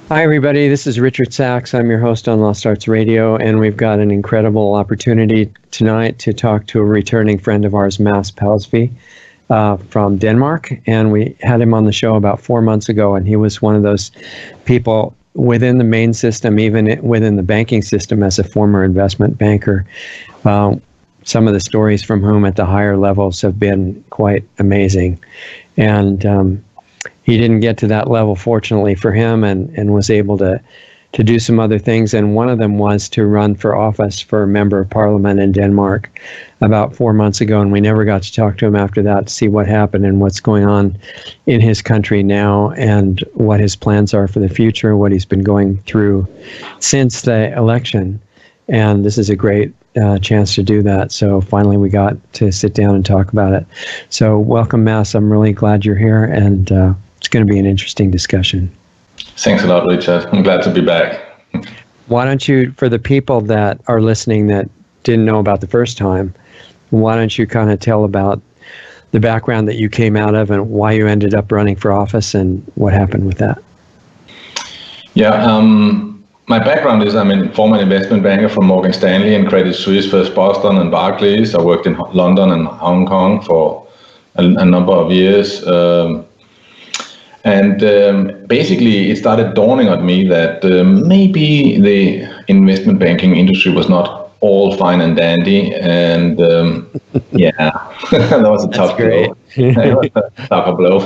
Hi, everybody. This is Richard Sachs. I'm your host on Lost Arts Radio, and we've got an incredible opportunity tonight to talk to a returning friend of ours, Mads Palsvig, from Denmark. And we had him on the show about 4 months ago, and he was one of those people within the main system, even within the banking system as a former investment banker. Some of the stories from whom at the higher levels have been quite amazing. And he didn't get to that level, fortunately for him, and was able to do some other things. And one of them was to run for office for a member of parliament in Denmark about 4 months ago. And we never got to talk to him after that to see what happened and what's going on in his country now and what his plans are for the future, what he's been going through since the election. And this is a great chance to do that. So finally we got to sit down and talk about it. So welcome, Mads. I'm really glad you're here, and it's going to be an interesting discussion. Thanks a lot, Richard. I'm glad to be back. Why don't you, for the people that are listening that didn't know about the first time, why don't you kind of tell about the background that you came out of and why you ended up running for office and what happened with that? Yeah, my background is I'm a former investment banker from Morgan Stanley and Credit Suisse, first Boston and Barclays. I worked in London and Hong Kong for a number of years. Basically, it started dawning on me that maybe the investment banking industry was not all fine and dandy. And yeah, that was a tough blow. It was a tough blow.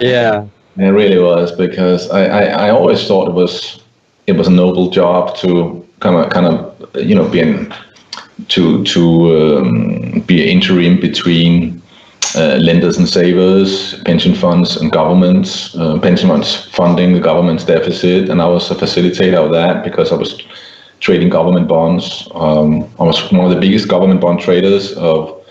Yeah, it really was, because I always thought it was a noble job to kind of be an interim between lenders and savers, pension funds and governments, pension funds funding the government's deficit, and I was a facilitator of that because I was trading government bonds. I was one of the biggest government bond traders of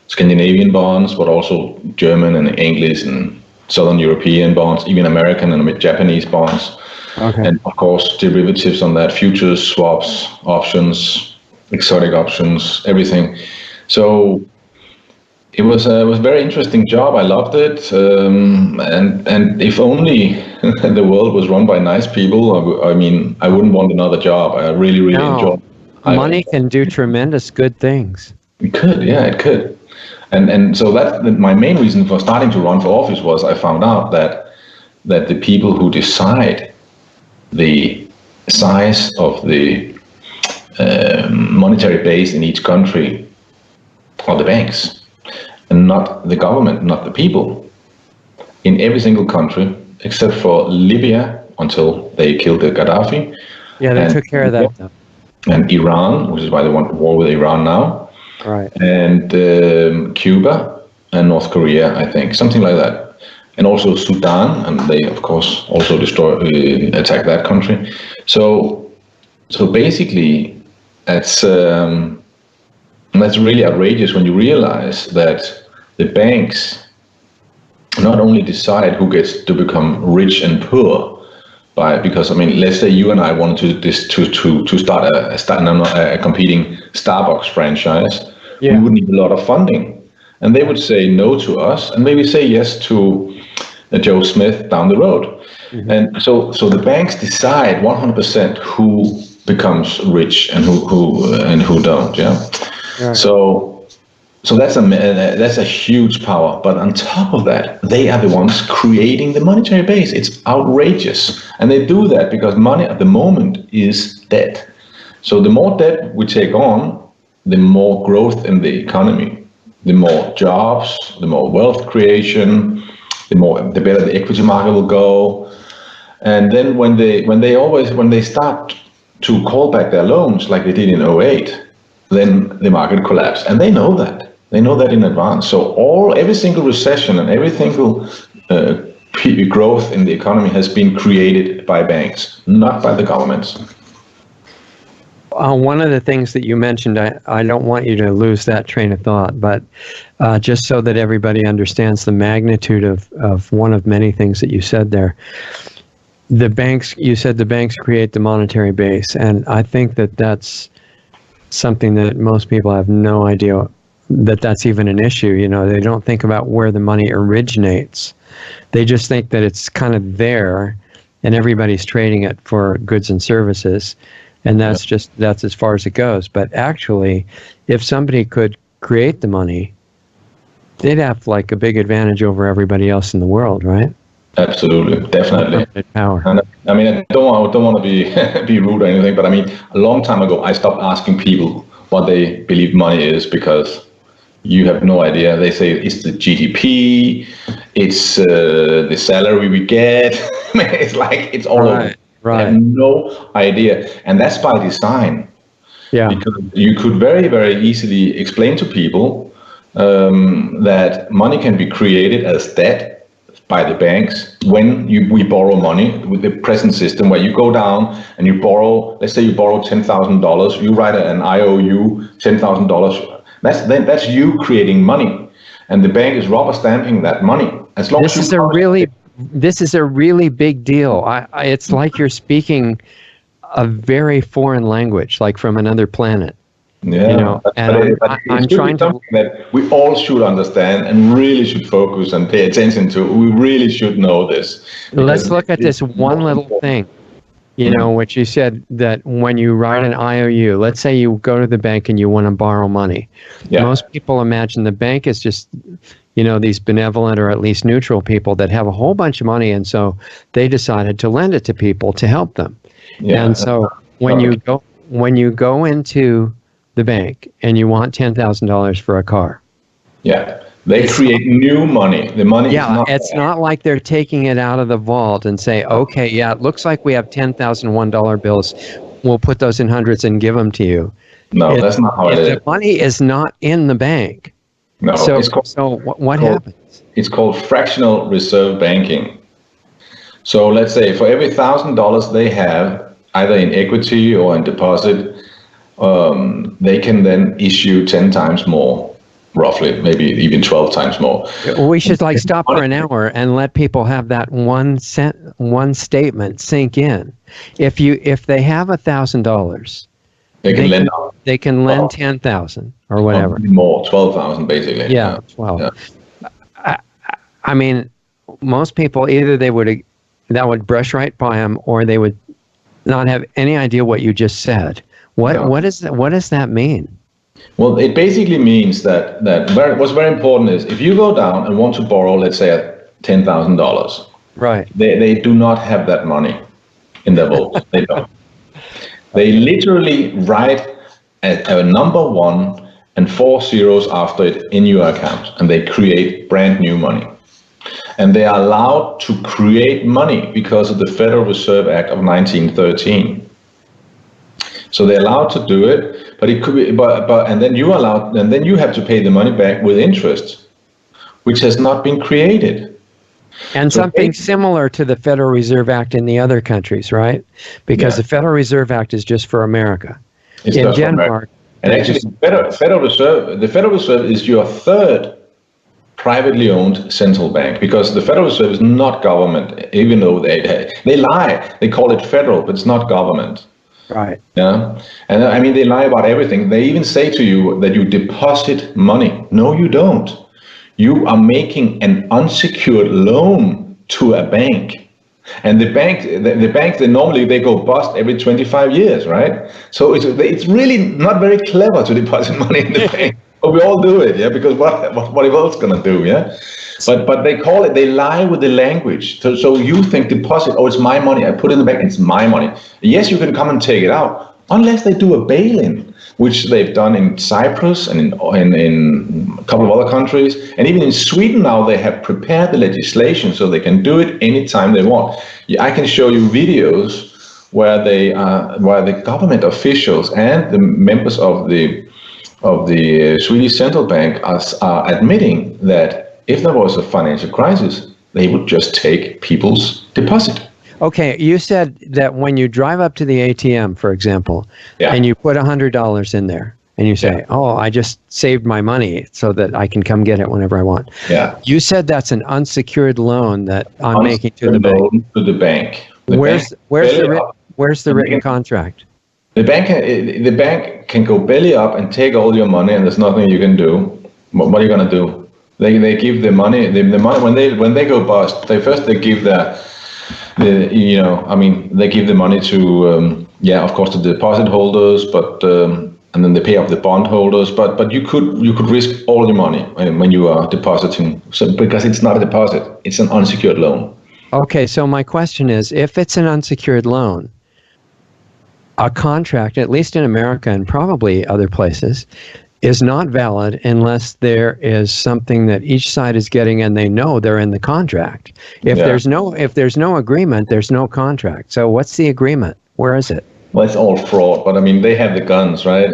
Scandinavian bonds, but also German and English and Southern European bonds, even American and Japanese bonds. Okay. And of course, derivatives on that, futures, swaps, options, exotic options, everything. So it was a very interesting job. I loved it, and if only the world was run by nice people, I wouldn't want another job. I really enjoyed it. Money can do tremendous good things. It could, yeah, it could. And so that my main reason for starting to run for office was I found out that the people who decide the size of the monetary base in each country are the banks, and not the government, not the people. In every single country, except for Libya, until they killed the Gaddafi. Yeah, they took care of that, though. And Iran, which is why they want war with Iran now. Right. And Cuba and North Korea, I think, something like that. And also Sudan, and they, of course, also attack that country. So basically, that's really outrageous when you realize that the banks not only decide who gets to become rich and poor because let's say you and I wanted to start a competing Starbucks franchise. Yeah. We would need a lot of funding, and they would say no to us, and maybe say yes to Joe Smith down the road. Mm-hmm. And so the banks decide 100% who becomes rich and who don't. Yeah. Right. So that's a huge power. But on top of that, they are the ones creating the monetary base. It's outrageous, and they do that because money at the moment is debt. So the more debt we take on, the more growth in the economy, the more jobs, the more wealth creation, the better the equity market will go. And then when they start to call back their loans like they did in 2008, then the market collapsed, and they know that. They know that in advance. So every single recession and every single growth in the economy has been created by banks, not by the governments. One of the things that you mentioned, I don't want you to lose that train of thought, but just so that everybody understands the magnitude of one of many things that you said there. You said the banks create the monetary base, and I think that that's something that most people have no idea that that's even an issue. They don't think about where the money originates. They just think that it's kind of there, and everybody's trading it for goods and services, and that's as far as it goes. But actually, if somebody could create the money, they'd have like a big advantage over everybody else in the world, right? Absolutely, definitely. Power. And I mean, I don't want to be be rude or anything, but I mean, a long time ago, I stopped asking people what they believe money is, because you have no idea. They say it's the GDP, it's the salary we get. It's like it's all over. Right. I have no idea, and that's by design. Yeah. Because you could very, very easily explain to people that money can be created as debt by the banks when we borrow money with the present system, where you go down and you borrow. Let's say you borrow $10,000. You write an IOU, $10,000. That's you creating money, and the bank is rubber stamping that money. As long this as this is a really big deal. It's like you're speaking a very foreign language, like from another planet. Yeah, you know, and I'm trying to that we all should understand and really should focus and pay attention to. We really should know this. Let's look at this one little thing, you know, which you said that when you write an IOU, let's say you go to the bank and you want to borrow money. Yeah. Most people imagine the bank is just, you know, these benevolent or at least neutral people that have a whole bunch of money, and so they decided to lend it to people to help them. Yeah. And so when you go into the bank and you want $10,000 for a car. Yeah, they create new money. The money is not it's there. not like they're taking it out of the vault and say, okay, yeah, it looks like we have 10,000 $1 bills. We'll put those in hundreds and give them to you. No, that's not how it is. The money is not in the bank. No, so what happens? It's called fractional reserve banking. So let's say for every $1,000 they have, either in equity or in deposit, they can then issue 10 times more, roughly, maybe even 12 times more. We should like stop for an hour and let people have that one statement sink in. If they have $1,000, they can lend 10,000 or whatever. More, 12,000 basically. Yeah, 12. Yeah. I mean, most people either that would brush right by them, or they would not have any idea what you just said. What does that mean? Well, it basically means that what's very important is if you go down and want to borrow, let's say $10,000, right? They do not have that money in their vault. They don't. They literally write a number 1 and 4 zeros after it in your account, and they create brand new money. And they are allowed to create money because of the Federal Reserve Act of 1913. So they're allowed to do it, but it could be, and then you have to pay the money back with interest, which has not been created. And so something similar to the Federal Reserve Act in the other countries, right? Because the Federal Reserve Act is just for America. It's in Denmark, and actually, the Federal Reserve is your third privately owned central bank, because the Federal Reserve is not government, even though they lie. They call it federal, but it's not government. Right. Yeah. And I mean, they lie about everything. They even say to you that you deposit money. No, you don't. You are making an unsecured loan to a bank. And the banks, they normally go bust every 25 years, right? So it's really not very clever to deposit money in the bank. But we all do it, yeah, because what else gonna do, yeah? But they lie with the language. So you think deposit, it's my money, I put it in the bank, it's my money. Yes, you can come and take it out, unless they do a bail-in, which they've done in Cyprus and in a couple of other countries. And even in Sweden now, they have prepared the legislation so they can do it anytime they want. I can show you videos where the government officials and the members of the Swedish central bank are admitting that if there was a financial crisis, they would just take people's deposit. Okay, you said that when you drive up to the ATM, for example, and you put $100 in there, and you say, I just saved my money so that I can come get it whenever I want. Yeah. You said that's an unsecured loan that I'm making to the bank. To the bank. Where's the written contract? The bank can go belly up and take all your money, and there's nothing you can do. What are you gonna do? They give the money. The money when they go bust. They give they give the money to, of course, the deposit holders, but and then they pay off the bond holders. But you could risk all your money when you are depositing, because it's not a deposit; it's an unsecured loan. Okay, so my question is, if it's an unsecured loan, a contract, at least in America and probably other places, is not valid unless there is something that each side is getting and they know they're in the contract. If there's no agreement, there's no contract. So what's the agreement? Where is it? Well, it's all fraud, but I mean, they have the guns, right?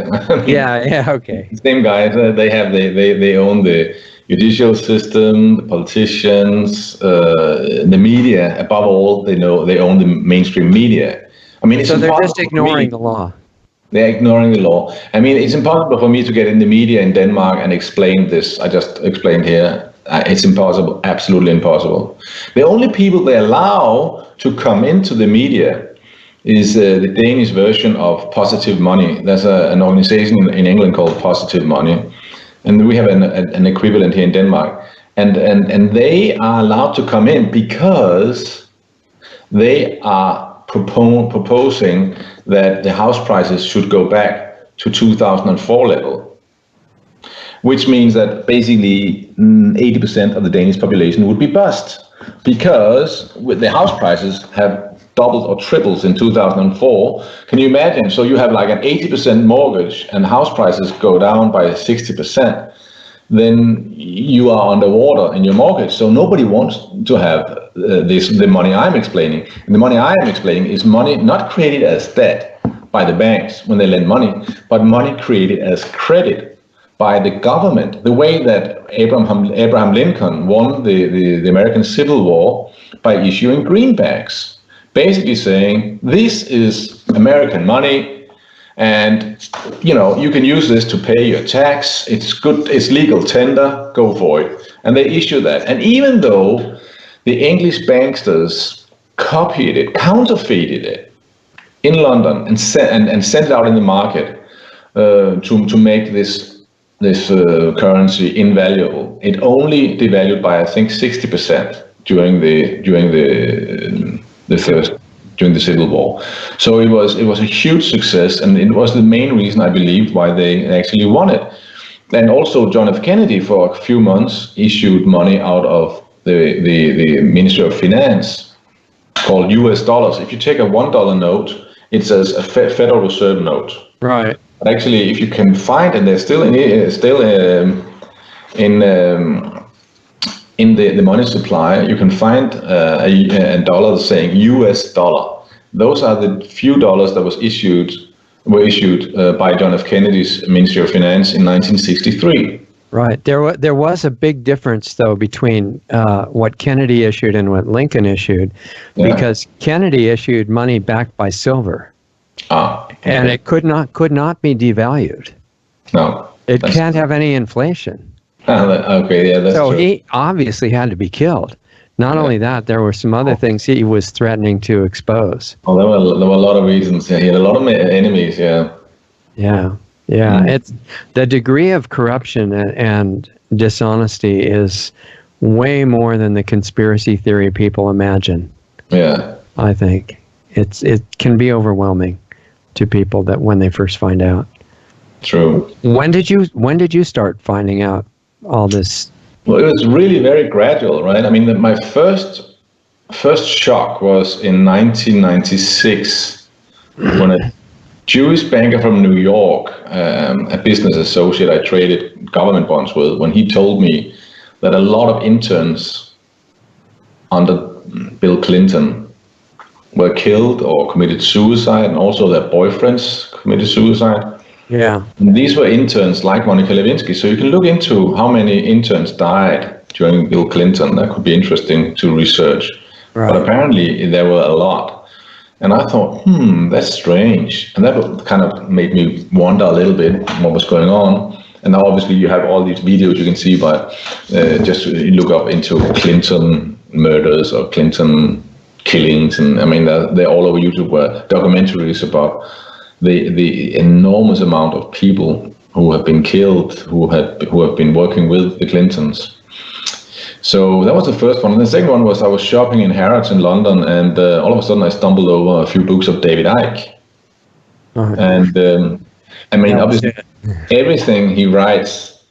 Okay. Same guys, they own the judicial system, the politicians, the media. Above all, they own the mainstream media. I mean, so they're just ignoring the law. They're ignoring the law. I mean, it's impossible for me to get in the media in Denmark and explain this. I just explained here. It's impossible, absolutely impossible. The only people they allow to come into the media is the Danish version of Positive Money. There's an organization in England called Positive Money, and we have an equivalent here in Denmark. And they are allowed to come in because they are proposing that the house prices should go back to 2004 level, which means that basically 80% of the Danish population would be bust, because with the house prices have doubled or tripled in 2004. Can you imagine? So you have like an 80% mortgage and house prices go down by 60%. Then you are underwater in your mortgage. So nobody wants to have the money I'm explaining. And the money I am explaining is money not created as debt by the banks when they lend money, but money created as credit by the government. The way that Abraham Lincoln won the American Civil War by issuing greenbacks, basically saying, this is American money, and you can use this to pay your tax. It's good, it's legal tender, go for it. And they issue that. And even though the English banksters copied it, counterfeited it in London and sent it out in the market to make this currency invaluable, it only devalued by, I think, 60% during the Civil War. So it was a huge success, and it was the main reason, I believe, why they actually won it. And also John F. Kennedy for a few months issued money out of the Ministry of Finance called US dollars. If you take a $1 note, it says a Federal Reserve note. Right. But actually, if you can find, and they're still in the money supply, you can find a dollar saying US dollar. Those are the few dollars that were issued by John F. Kennedy's Ministry of Finance in 1963. Right. There was a big difference, though, between what Kennedy issued and what Lincoln issued, because Kennedy issued money backed by silver, and it could not be devalued. No, it can't have any inflation. Okay, yeah, that's so true. He obviously had to be killed. Not only that, there were some other things he was threatening to expose. Oh, there were a lot of reasons. Yeah, he had a lot of enemies. Yeah. Yeah. It's the degree of corruption and dishonesty is way more than the conspiracy theory people imagine. Yeah. I think it can be overwhelming to people that when they first find out. True. When did you start finding out all this? Well, it was really very gradual, right? I mean, my first shock was in 1996 when a Jewish banker from New York, a business associate I traded government bonds with, when he told me that a lot of interns under Bill Clinton were killed or committed suicide, and also their boyfriends committed suicide. Yeah. And these were interns like Monica Lewinsky. So you can look into how many interns died during Bill Clinton. That could be interesting to research. Right. But apparently there were a lot. And I thought, that's strange. And that kind of made me wonder a little bit what was going on. And now obviously you have all these videos you can see by just look up into Clinton murders or Clinton killings. And I mean, they're all over YouTube, where documentaries about the enormous amount of people who have been killed, who have been working with the Clintons. So that was the first one. And the second one was I was shopping in Harrods in London, and all of a sudden I stumbled over a few books of David Icke. And I mean, obviously, everything he writes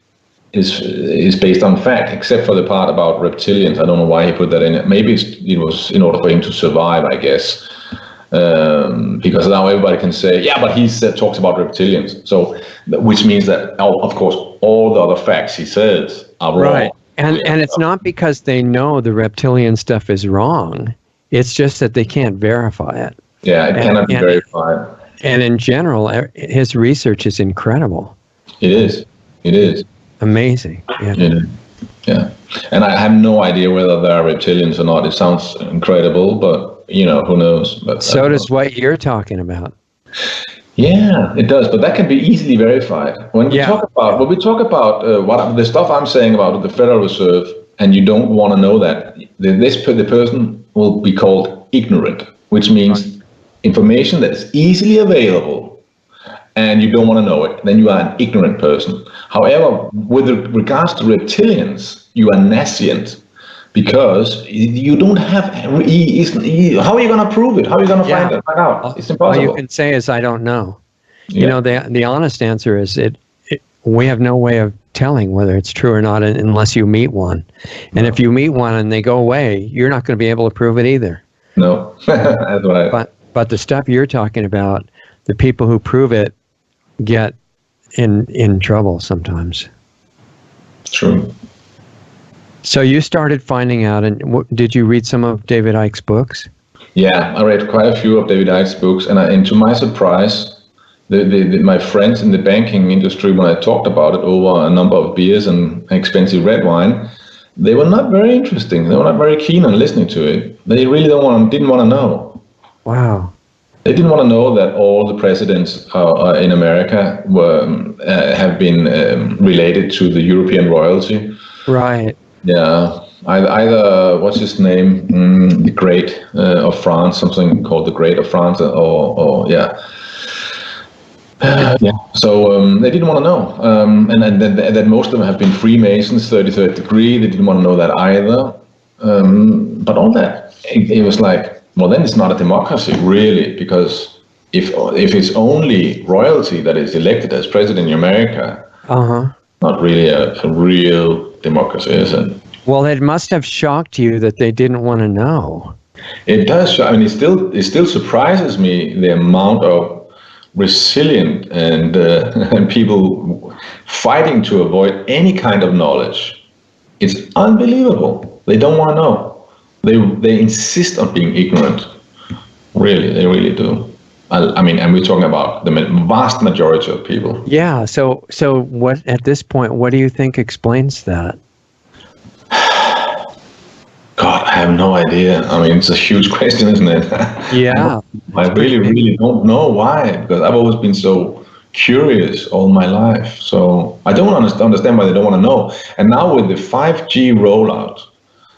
is based on fact, except for the part about reptilians. I don't know why he put that in it. Maybe it was in order for him to survive, I guess. Because now everybody can say, yeah, but he talks about reptilians. So, which means that, of course, all the other facts he says are wrong. Right. And it's not because they know the reptilian stuff is wrong. It's just that they can't verify it. Yeah, it cannot be verified. And in general, his research is incredible. It is. Amazing. Yeah. It is. Yeah. And I have no idea whether there are reptilians or not. It sounds incredible, but, who knows? But so does what you're talking about. Yeah, it does, but that can be easily verified. When we talk about what the stuff I'm saying about the Federal Reserve, and you don't want to know that, the person will be called ignorant, which means information that is easily available, and you don't want to know it. Then you are an ignorant person. However, with regards to reptilians, you are nascent. Because you don't have, how are you going to prove it? How are you going to find that out? It's impossible. All you can say is, I don't know. Yeah. The honest answer is we have no way of telling whether it's true or not unless you meet one. And if you meet one and they go away, you're not going to be able to prove it either. No, that's right. But the stuff you're talking about, the people who prove it get in trouble sometimes. True. So you started finding out, and did you read some of David Icke's books? Yeah, I read quite a few of David Icke's books, and to my surprise, my friends in the banking industry, when I talked about it over a number of beers and expensive red wine, they were not very interesting. They were not very keen on listening to it. They really didn't want to know. Wow. They didn't want to know that all the presidents in America have been related to the European royalty. Right. Yeah, either what's his name, the Great of France, something called the Great of France, or yeah. So they didn't want to know, and that most of them have been Freemasons, 33rd degree. They didn't want to know that either. But all that, it was like, well, then it's not a democracy really, because if it's only royalty that is elected as president in America, not really a real democracy, is it? Well, it must have shocked you that they didn't want to know. It does. I mean, it still surprises me the amount of resilient and people fighting to avoid any kind of knowledge. It's unbelievable. They don't want to know. They insist on being ignorant. Really, they really do. I mean, and we're talking about the vast majority of people. Yeah. So what at this point? What do you think explains that? God, I have no idea. I mean, it's a huge question, isn't it? Yeah. I really don't know why, because I've always been so curious all my life. So I don't understand why they don't want to know. And now with the 5G rollout,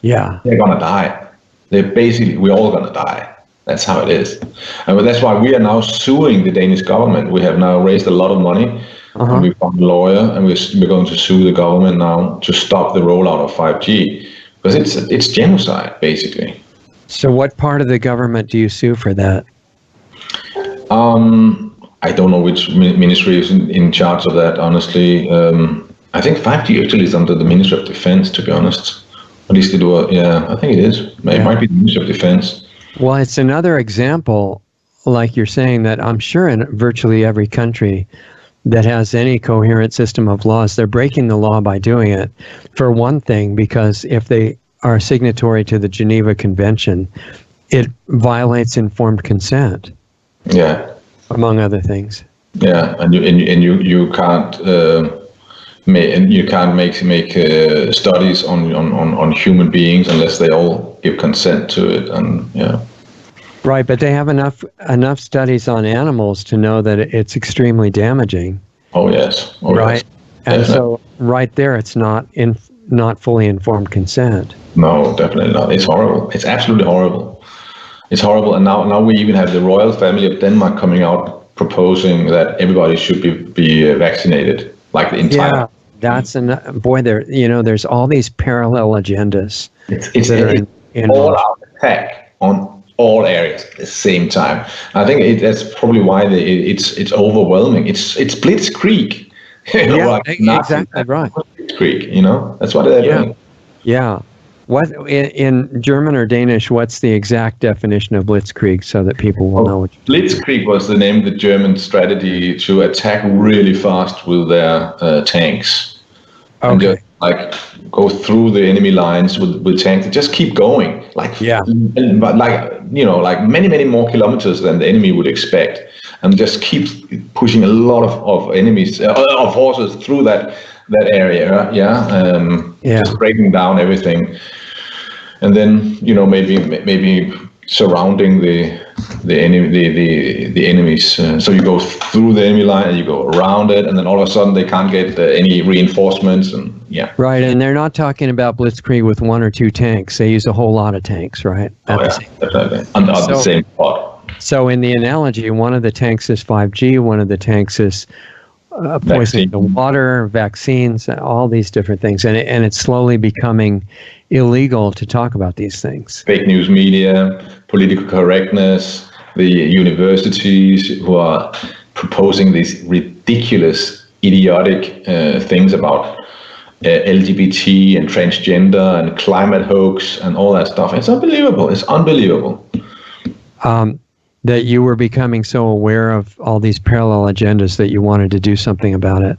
they're gonna die. We're all gonna die. That's how it is. And that's why we are now suing the Danish government. We have now raised a lot of money. And we found a lawyer, and we're going to sue the government now to stop the rollout of 5G, because it's genocide, basically. So what part of the government do you sue for that? I don't know which ministry is in charge of that, honestly. I think 5G actually is under the Ministry of Defense, to be honest. At least it was, I think it is. It might be the Ministry of Defense. Well, it's another example, like you're saying, that I'm sure in virtually every country that has any coherent system of laws, they're breaking the law by doing it. For one thing, because if they are signatory to the Geneva Convention, it violates informed consent. Yeah. Among other things. Yeah, and you can't make studies on human beings unless they all give consent to it, and yeah. Right, but they have enough studies on animals to know that it's extremely damaging. Oh yes. Right, yes. and so right there, it's not fully informed consent. No, definitely not. It's horrible. It's absolutely horrible. It's horrible, and now we even have the royal family of Denmark coming out proposing that everybody should be vaccinated, like the entire That's boy. There's all these parallel agendas. It's that are in all out attack on all areas at the same time. I think that's probably why it's overwhelming. It's blitzkrieg. Exactly right. Blitzkrieg. That's what they're doing. Yeah. What in German or Danish? What's the exact definition of blitzkrieg, so that people will know what blitzkrieg was the name of the German strategy to attack really fast with their tanks. Okay. And just go through the enemy lines with tanks and just keep going, but many more kilometers than the enemy would expect, and just keep pushing a lot of enemies of forces through that area. Just breaking down everything, and then maybe surrounding the enemies. So you go through the enemy line and you go around it, and then all of a sudden they can't get any reinforcements, and Right, and they're not talking about blitzkrieg with 1 or 2 tanks. They use a whole lot of tanks, right? Definitely. On the same spot. So in the analogy, one of the tanks is 5G, one of the tanks is poisoning the water, vaccines, all these different things, and it's slowly becoming illegal to talk about these things. Fake news media, political correctness, the universities who are proposing these ridiculous, idiotic things about LGBT and transgender and climate hoax and all that stuff. It's unbelievable. It's unbelievable. That you were becoming so aware of all these parallel agendas that you wanted to do something about it.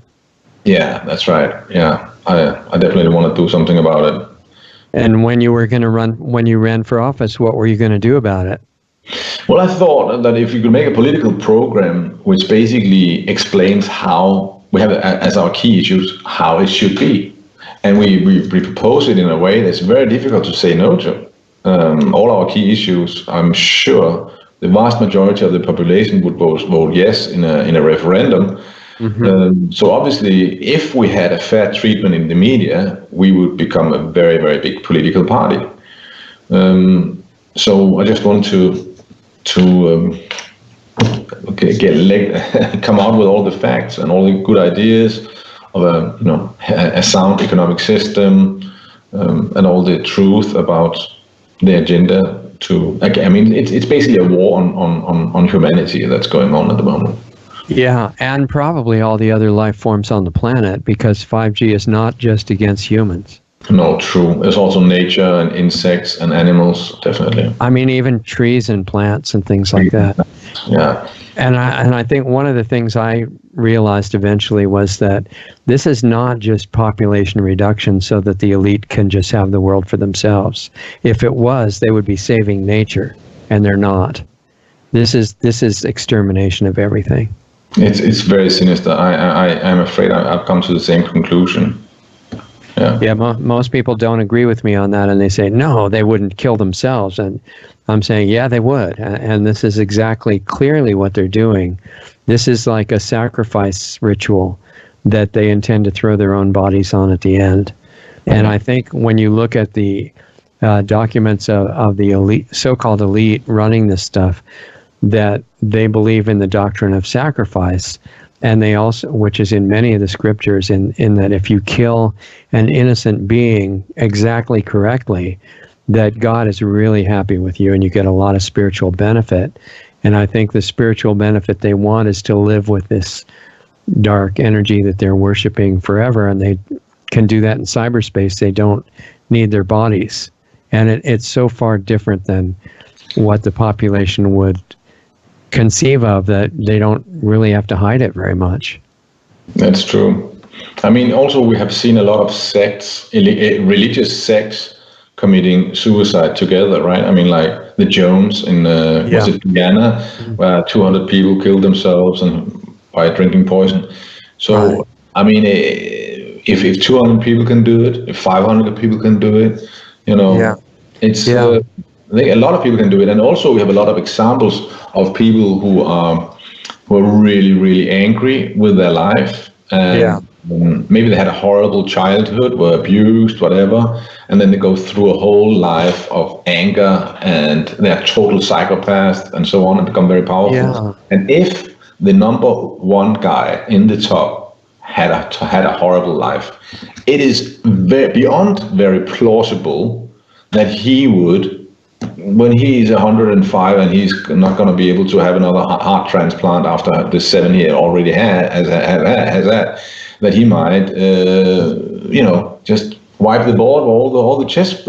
Yeah, that's right. Yeah, I definitely want to do something about it. And when you ran for office, what were you going to do about it? Well, I thought that if you could make a political program which basically explains how we have as our key issues how it should be, and we propose it in a way that's very difficult to say no to. All our key issues, I'm sure the vast majority of the population would vote yes in a referendum. Mm-hmm. So obviously, if we had a fair treatment in the media, we would become a very, very big political party. So I just want to come out with all the facts and all the good ideas of a sound economic system, and all the truth about the agenda. It's basically a war on humanity that's going on at the moment. Yeah, and probably all the other life forms on the planet, because 5G is not just against humans. No, true. There's also nature and insects and animals, definitely. I mean, even trees and plants and things like that. Yeah. And I think one of the things I realized eventually was that this is not just population reduction so that the elite can just have the world for themselves. If it was, they would be saving nature, and they're not. This is extermination of everything. It's very sinister. I'm afraid I've come to the same conclusion. Yeah, most people don't agree with me on that, and they say, no, they wouldn't kill themselves. And I'm saying, yeah, they would. And this is exactly clearly what they're doing. This is like a sacrifice ritual that they intend to throw their own bodies on at the end. And I think when you look at the documents of the elite, so-called elite running this stuff, that they believe in the doctrine of sacrifice. And they also, which is in many of the scriptures, in that if you kill an innocent being exactly correctly, that God is really happy with you and you get a lot of spiritual benefit. And I think the spiritual benefit they want is to live with this dark energy that they're worshiping forever, and they can do that in cyberspace. They don't need their bodies. And it's so far different than what the population would conceive of, that they don't really have to hide it very much. That's true. I mean, also we have seen a lot of sects, religious sects, committing suicide together, right? I mean, like the Jones in was it Guyana, where 200 people killed themselves by drinking poison. So right. I mean, if 200 people can do it, if 500 people can do it, it's I think a lot of people can do it. And also we have a lot of examples of people who are really, really angry with their life, and maybe they had a horrible childhood, were abused, whatever, and then they go through a whole life of anger, and they're total psychopaths and so on, and become very powerful. And if the number one guy in the top had a horrible life. It is beyond very plausible that he would, when he is 105 and he's not going to be able to have another heart transplant after the 7 he already has that he might, just wipe the board with all the chest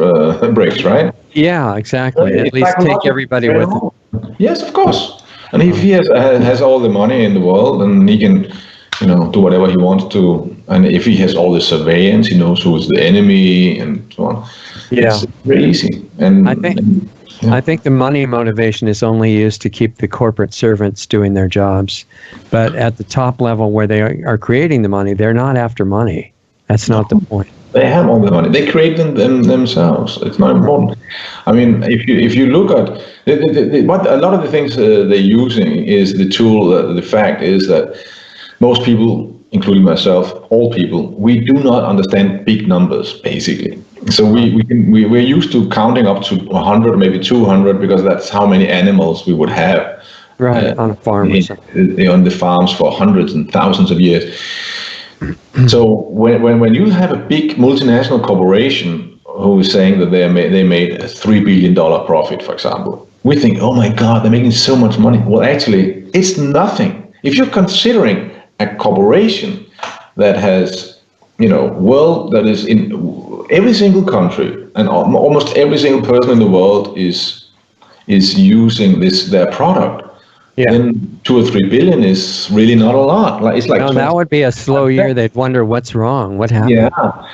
breaks, right? Yeah, exactly. At least take everybody with him. Yes, of course. And if he has all the money in the world, and he can, do whatever he wants to, and if he has all the surveillance, he knows who is the enemy and so on. Yeah, it's very easy. And I think the money motivation is only used to keep the corporate servants doing their jobs, but at the top level where they are creating the money, they're not after money. That's not the point. They have all the money. They create them themselves. It's not important. I mean, if you look at what a lot of the things they're using is the tool. The fact is that most people, including myself, all people, we do not understand big numbers basically. So we're used to counting up to 100, maybe 200, because that's how many animals we would have. Right, on a farm. On the farms for hundreds and thousands of years. So when you have a big multinational corporation who is saying that they made a $3 billion profit, for example, we think, oh my God, they're making so much money. Well, actually, it's nothing. If you're considering a corporation that has, that is in every single country and almost every single person in the world is using their product. Yeah. Then 2 or 3 billion is really not a lot. It's like that would be a slow year. They'd wonder what's wrong, what happened. Yeah,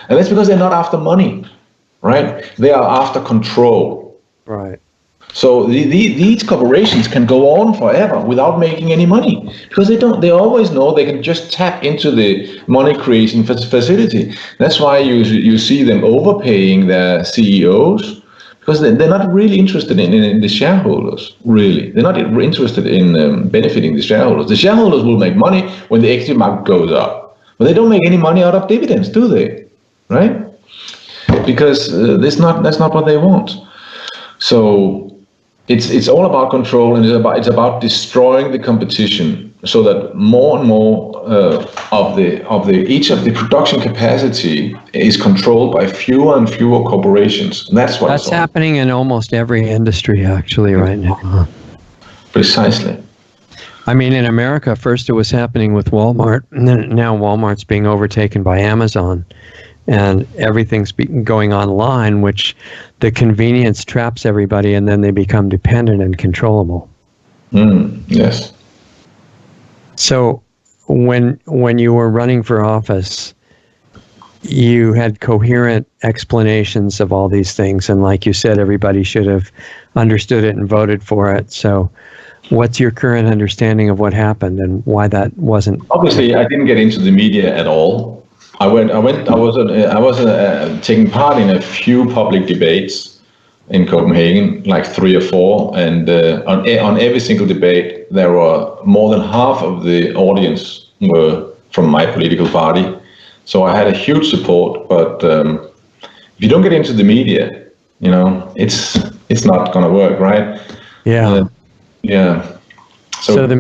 and that's because they're not after money, right? They are after control. Right. So these corporations can go on forever without making any money because they always know they can just tap into the money creation facility. That's why you see them overpaying their CEOs. Because they're not really interested in the shareholders, really. They're not interested in benefiting the shareholders. The shareholders will make money when the equity market goes up. But they don't make any money out of dividends, do they? Right? Because that's not what they want. So it's all about control, and it's about destroying the competition so that more and more of each of the production capacity is controlled by fewer and fewer corporations. That's happening in almost every industry actually right now. Precisely. I mean, in America, first it was happening with Walmart, and then now Walmart's being overtaken by Amazon, and everything's going online, which the convenience traps everybody, and then they become dependent and controllable. Yes. So when you were running for office, you had coherent explanations of all these things, and like you said, everybody should have understood it and voted for it. So what's your current understanding of what happened and why that wasn't? Obviously, I didn't get into the media at all. I was taking part in a few public debates in Copenhagen, like 3 or 4, and on every single debate, there were more than half of the audience were from my political party. So I had a huge support, but if you don't get into the media, it's not going to work, right? Yeah. Yeah. So the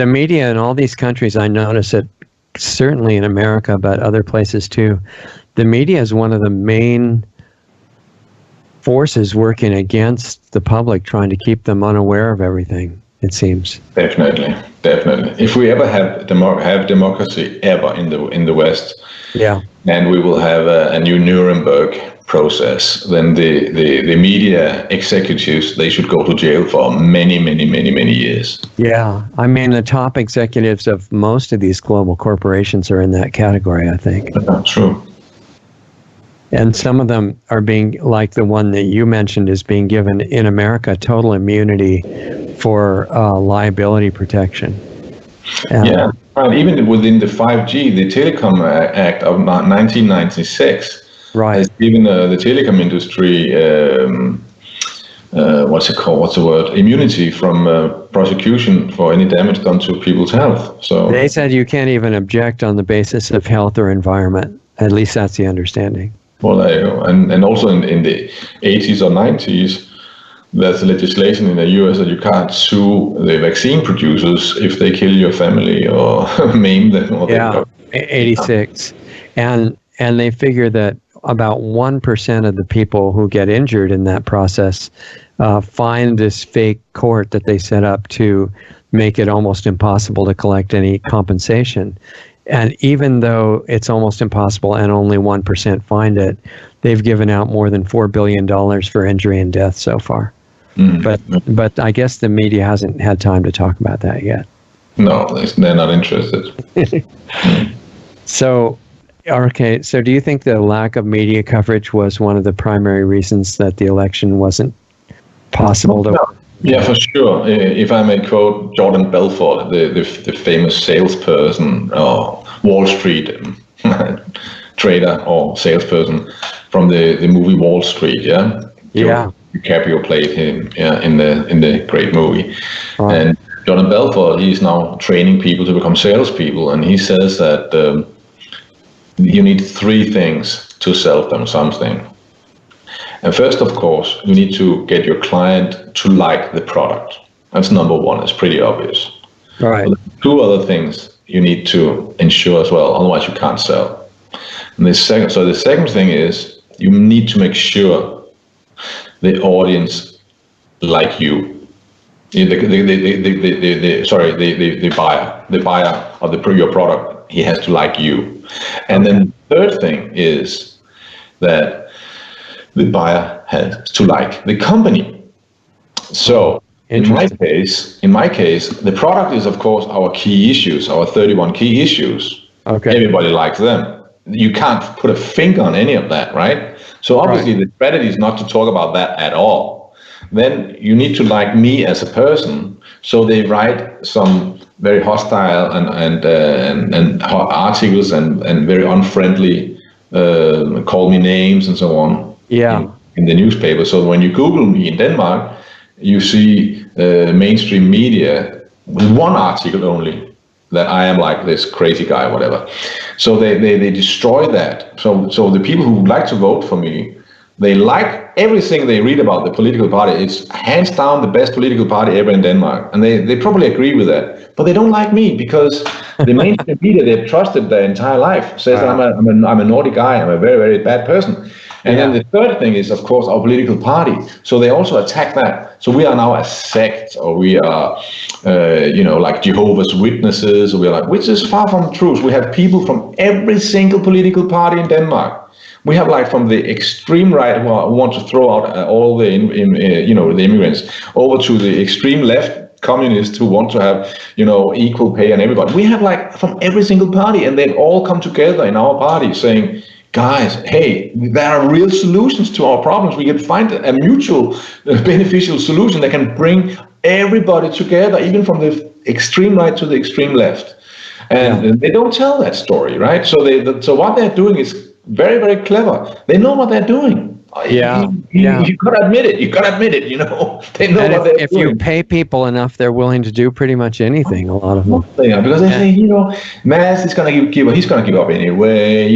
media in all these countries, I notice it certainly in America, but other places too. The media is one of the main forces working against the public, trying to keep them unaware of everything, it seems. Definitely. If we ever have democracy ever in the West, yeah, and we will have a new Nuremberg process, then the media executives, they should go to jail for many years. Yeah, I mean, the top executives of most of these global corporations are in that category, I think. True. And some of them are being, like the one that you mentioned, is being given in America total immunity for liability protection. Yeah, and even within the 5G, the Telecom Act of 1996 has given the telecom industry, immunity from prosecution for any damage done to people's health. So they said you can't even object on the basis of health or environment. At least that's the understanding. Well, and also in the 80s or 90s, there's legislation in the US that you can't sue the vaccine producers if they kill your family or maim them. Or 86, and they figure that about 1% of the people who get injured in that process find this fake court that they set up to make it almost impossible to collect any compensation. And even though it's almost impossible and only 1% find it, they've given out more than $4 billion for injury and death so far. But I guess the media hasn't had time to talk about that yet. No, they're not interested. So do you think the lack of media coverage was one of the primary reasons that the election wasn't possible to... Yeah, for sure. If I may quote Jordan Belfort, the famous salesperson, Wall Street trader or salesperson from the movie Wall Street, yeah? Yeah. DiCaprio played him in the great movie. Right. And Jordan Belfort, he's now training people to become salespeople, and he says that you need 3 things to sell them something. And first, of course, you need to get your client to like the product. That's number 1. It's pretty obvious. Right. But 2 other things you need to ensure as well, otherwise you can't sell. And the second thing is you need to make sure the audience like you. The buyer of your product, he has to like you. And then the third thing is that the buyer has to like the company. So in my case, the product is of course our key issues, our 31 key issues. Okay. Everybody likes them. You can't put a finger on any of that, right? So obviously the strategy is not to talk about that at all. Then you need to like me as a person. So they write some very hostile and articles and very unfriendly, call me names and so on. Yeah. In the newspaper. So when you Google me in Denmark, you see mainstream media with 1 article only that I am like this crazy guy, whatever. So they destroy that. So the people who like to vote for me, they like everything they read about the political party. It's hands down the best political party ever in Denmark. And they probably agree with that. But they don't like me because the mainstream media they've trusted their entire life says that I'm a naughty guy, I'm a very, very bad person. And then the third thing is, of course, our political party. So they also attack that. So we are now a sect, or we are, like Jehovah's Witnesses, or we are like, which is far from the truth. We have people from every single political party in Denmark. We have like from the extreme right who want to throw out all the immigrants, over to the extreme left communists who want to have, equal pay and everybody. We have like from every single party, and they've all come together in our party saying, guys, hey, there are real solutions to our problems. We can find a mutual beneficial solution that can bring everybody together, even from the extreme right to the extreme left. And they don't tell that story, right? So what they're doing is very, very clever. They know what they're doing. You gotta admit it. They know what they're doing. If you pay people enough, they're willing to do pretty much anything. A lot of them. Yeah, because they say, Mads is gonna he's gonna give up anyway.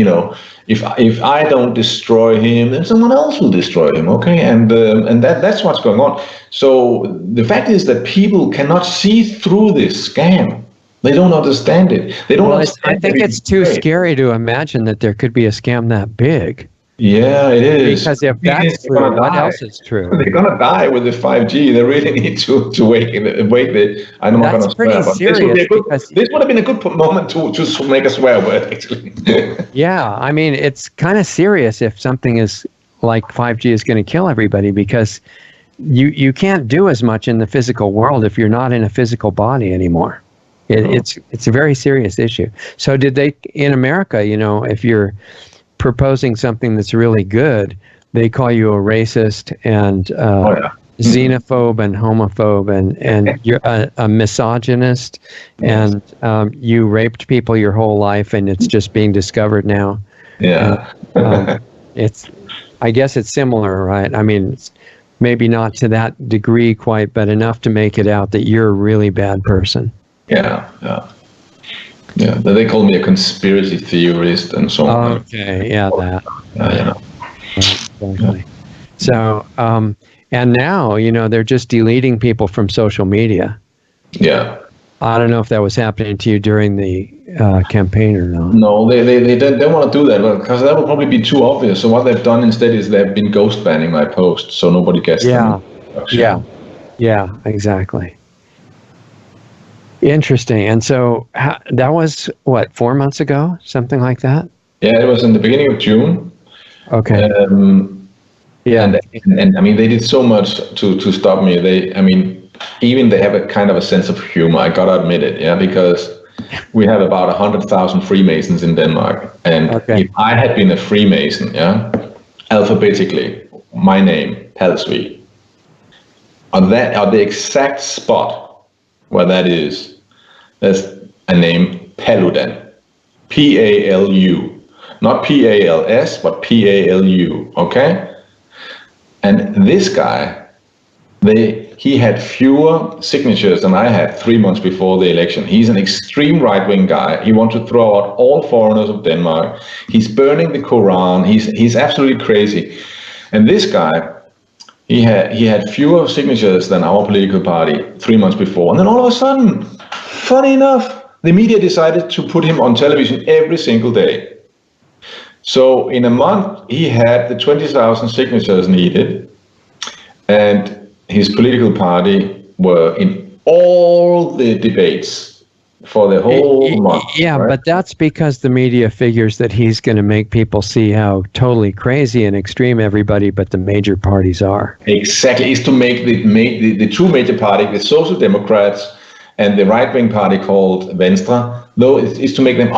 If I don't destroy him, then someone else will destroy him. Okay, and that's what's going on. So the fact is that people cannot see through this scam. They don't understand it. They don't understand. I think it's too scary to imagine that there could be a scam that big. Yeah, it is. Because if that's true, what else is true? They're gonna die with the 5G. They really need to wait. I'm not gonna swear, but this would have been a good moment to make a swear word, actually. Yeah, I mean, it's kind of serious if something is like 5G is going to kill everybody, because you can't do as much in the physical world if you're not in a physical body anymore. It's a very serious issue. So did they in America? If you're proposing something that's really good, they call you a racist and xenophobe and homophobe and you're a misogynist and you raped people your whole life and it's just being discovered now. I guess it's similar, right? I mean, it's maybe not to that degree quite, but enough to make it out that you're a really bad person. Yeah. They call me a conspiracy theorist and so on. Okay, that. Exactly. So, and now, they're just deleting people from social media. Yeah. I don't know if that was happening to you during the campaign or not. No, they don't want to do that because that would probably be too obvious. So what they've done instead is they've been ghost banning my posts, so nobody gets them. Yeah, exactly. Interesting. And so that was, what, 4 months ago? Something like that? Yeah, it was in the beginning of June. Okay. And I mean, they did so much to stop me. Even they have a kind of a sense of humor. I gotta admit it, yeah, because we have about 100,000 Freemasons in Denmark, and if I had been a Freemason, yeah, alphabetically, my name Palsvig, on the exact spot where that is, there's a name Paludan, Palu, not Pals, but Palu, okay? And this guy, he had fewer signatures than I had 3 months before the election. He's an extreme right-wing guy. He wants to throw out all foreigners of Denmark. He's burning the Quran. He's absolutely crazy. And this guy, he had fewer signatures than our political party 3 months before. And then all of a sudden, funny enough, the media decided to put him on television every single day. So in a month, he had the 20,000 signatures needed, and his political party were in all the debates for the whole month. Yeah, right? But that's because the media figures that he's going to make people see how totally crazy and extreme everybody but the major parties are. Exactly. It's to make the two major parties, the Social Democrats and the right-wing party called Venstre, though it's to make them,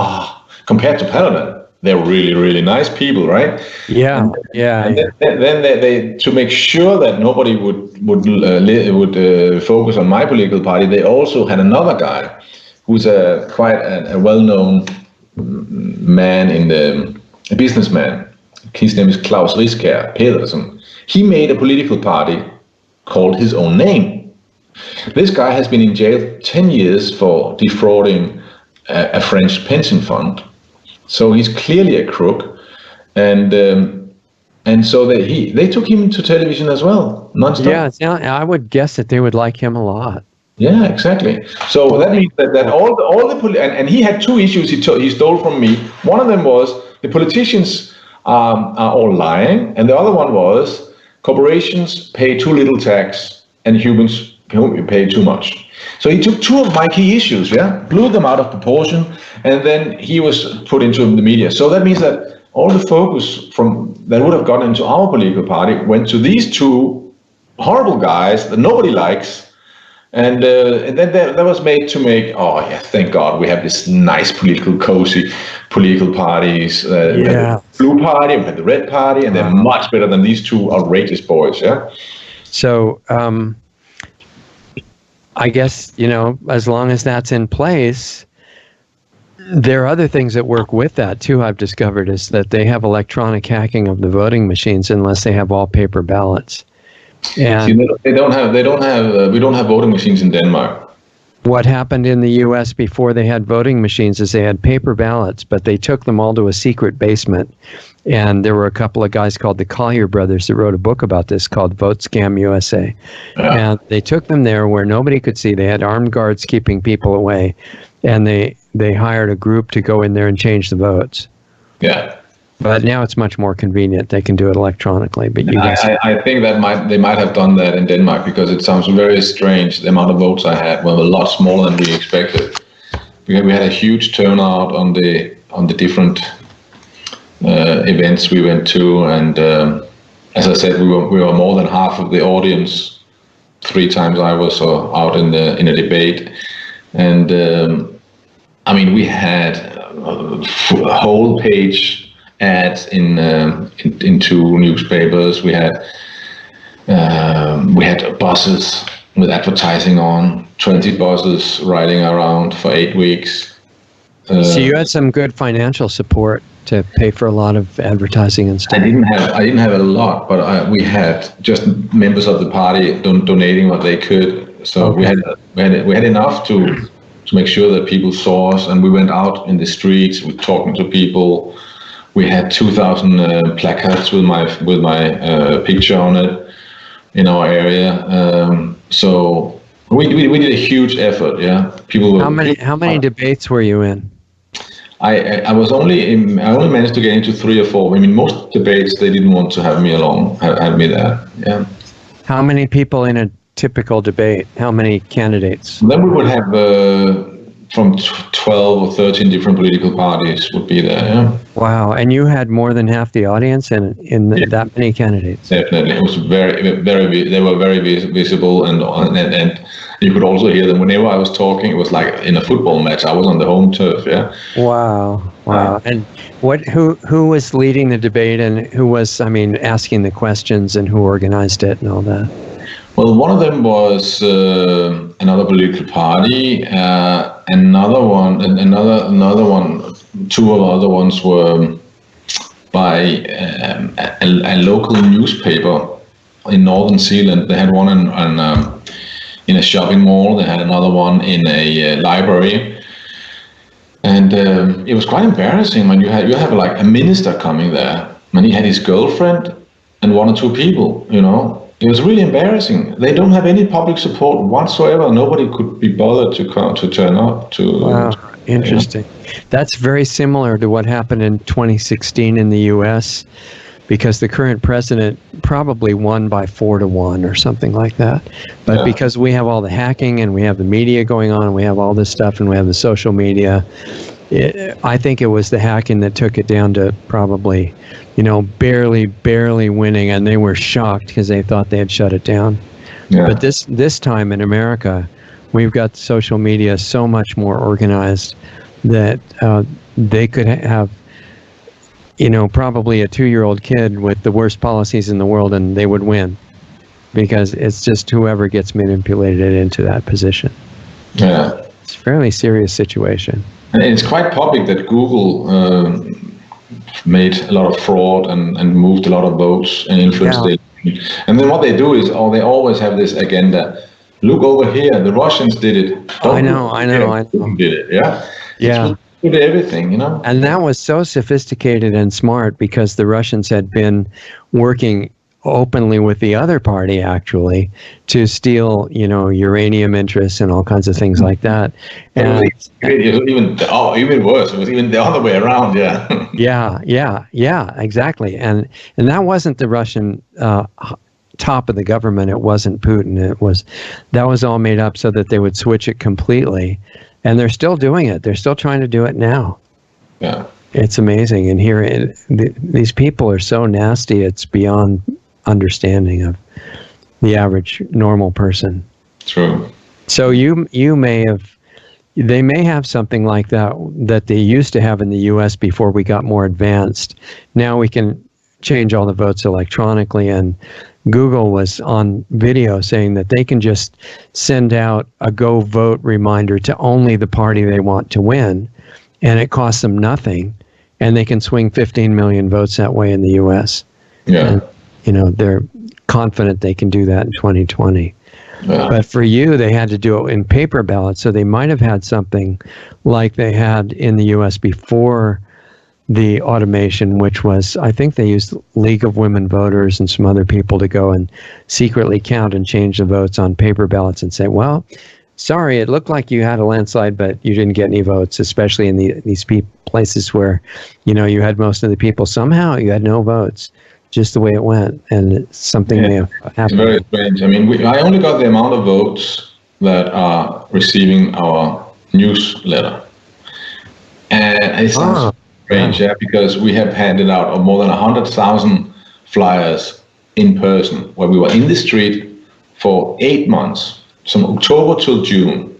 compared to Paludan, they're really, really nice people, right? Yeah. And then they to make sure that nobody would focus on my political party, they also had another guy who's quite a well-known man a businessman. His name is Claus Riskær Pedersen. He made a political party called his own name. This guy has been in jail 10 years for defrauding a French pension fund. So he's clearly a crook, and so they took him to television as well, nonstop. Yeah, I would guess that they would like him a lot. Yeah, exactly. So that means that all the and he had two issues he stole from me. One of them was the politicians are all lying, and the other one was corporations pay too little tax and humans pay too much. So he took two of my key issues, blew them out of proportion, and then he was put into the media. So that means that all the focus that would have gone into our political party went to these two horrible guys that nobody likes, and then that was made to make, thank God we have this nice cozy political parties. We have the blue party, we have the red party, and they're much better than these two outrageous boys, So, I guess, as long as that's in place, there are other things that work with that too. I've discovered is that they have electronic hacking of the voting machines unless they have all paper ballots. And we don't have voting machines in Denmark. What happened in the U.S. before they had voting machines is they had paper ballots, but they took them all to a secret basement. And there were a couple of guys called the Collier brothers that wrote a book about this called Vote Scam USA. Yeah. And they took them there where nobody could see. They had armed guards keeping people away. And they hired a group to go in there and change the votes. Yeah. But now it's much more convenient. They can do it electronically. But I think that they might have done that in Denmark because it sounds very strange. The amount of votes I had were a lot smaller than we expected. We had a huge turnout on the different events we went to, and as I said, we were more than half of the audience. 3 times I was out in a debate, and we had a whole page ads in 2 newspapers. We had buses with advertising on, 20 buses riding around for 8 weeks. So you had some good financial support to pay for a lot of advertising and stuff. I didn't have a lot, but we had just members of the party donating what they could. So okay. we had enough to make sure that people saw us, and we went out in the streets, we talking to people. We had 2,000 placards with my picture on it in our area. So We did a huge effort. Yeah, How many debates were you in? I only managed to get into 3 or 4. I mean, most debates they didn't want to have me along, have me there. Yeah. How many people in a typical debate? How many candidates? Then we would have from 12 or 13 different political parties would be there. Yeah. Wow, and you had more than half the audience in that many candidates. Definitely, it was very. They were very visible, and you could also hear them whenever I was talking. It was like in a football match. I was on the home turf. Yeah. Wow. And who was leading the debate, and who was, asking the questions, and who organized it, and all that? Well, one of them was another political party. Another one. 2 of the other ones were by a local newspaper in Northern Zealand. They had one in a shopping mall. They had another one in a library, and it was quite embarrassing when you have like a minister coming there, and he had his girlfriend and 1 or 2 people. You know, it was really embarrassing. They don't have any public support whatsoever. Nobody could be bothered to turn up to. Wow, interesting. That's very similar to what happened in 2016 in the U.S., because the current president probably won by 4-1 or something like that. But because we have all the hacking and we have the media going on and we have all this stuff and we have the social media, I think it was the hacking that took it down to probably, barely winning, and they were shocked because they thought they had shut it down. Yeah. But this time in America, we've got social media so much more organized that they could have, probably a 2-year-old kid with the worst policies in the world, and they would win, because it's just whoever gets manipulated into that position. Yeah. It's a fairly serious situation. And it's quite public that Google made a lot of fraud and moved a lot of votes and influenced it. And then what they do is, they always have this agenda. Look over here, the Russians did it. I know. Did it, yeah? Yeah. Did everything, And that was so sophisticated and smart, because the Russians had been working openly with the other party, actually, to steal, uranium interests and all kinds of things like that. And even worse, it was even the other way around. Yeah, exactly. And that wasn't the Russian top of the government. It wasn't Putin. That was all made up so that they would switch it completely. And they're still doing it. They're still trying to do it now. Yeah. It's amazing. And here, these people are so nasty, it's beyond understanding of the average normal person. True. So they may have something like that they used to have in the U.S. before we got more advanced. Now we can change all the votes electronically, and Google was on video saying that they can just send out a go vote reminder to only the party they want to win, and it costs them nothing, and they can swing 15 million votes that way in the U.S. Yeah. And, they're confident they can do that in 2020. Yeah. But for you, they had to do it in paper ballots, so they might have had something like they had in the U.S. before the automation, which was, I think they used League of Women Voters and some other people to go and secretly count and change the votes on paper ballots and say, well, sorry, it looked like you had a landslide, but you didn't get any votes, especially in these places where, you had most of the people. Somehow you had no votes, just the way it went, and something may have happened. It's very strange. I mean, I only got the amount of votes that are receiving our newsletter. And it sounds strange, because we have handed out more than 100,000 flyers in person, where we were in the street for 8 months, from October till June.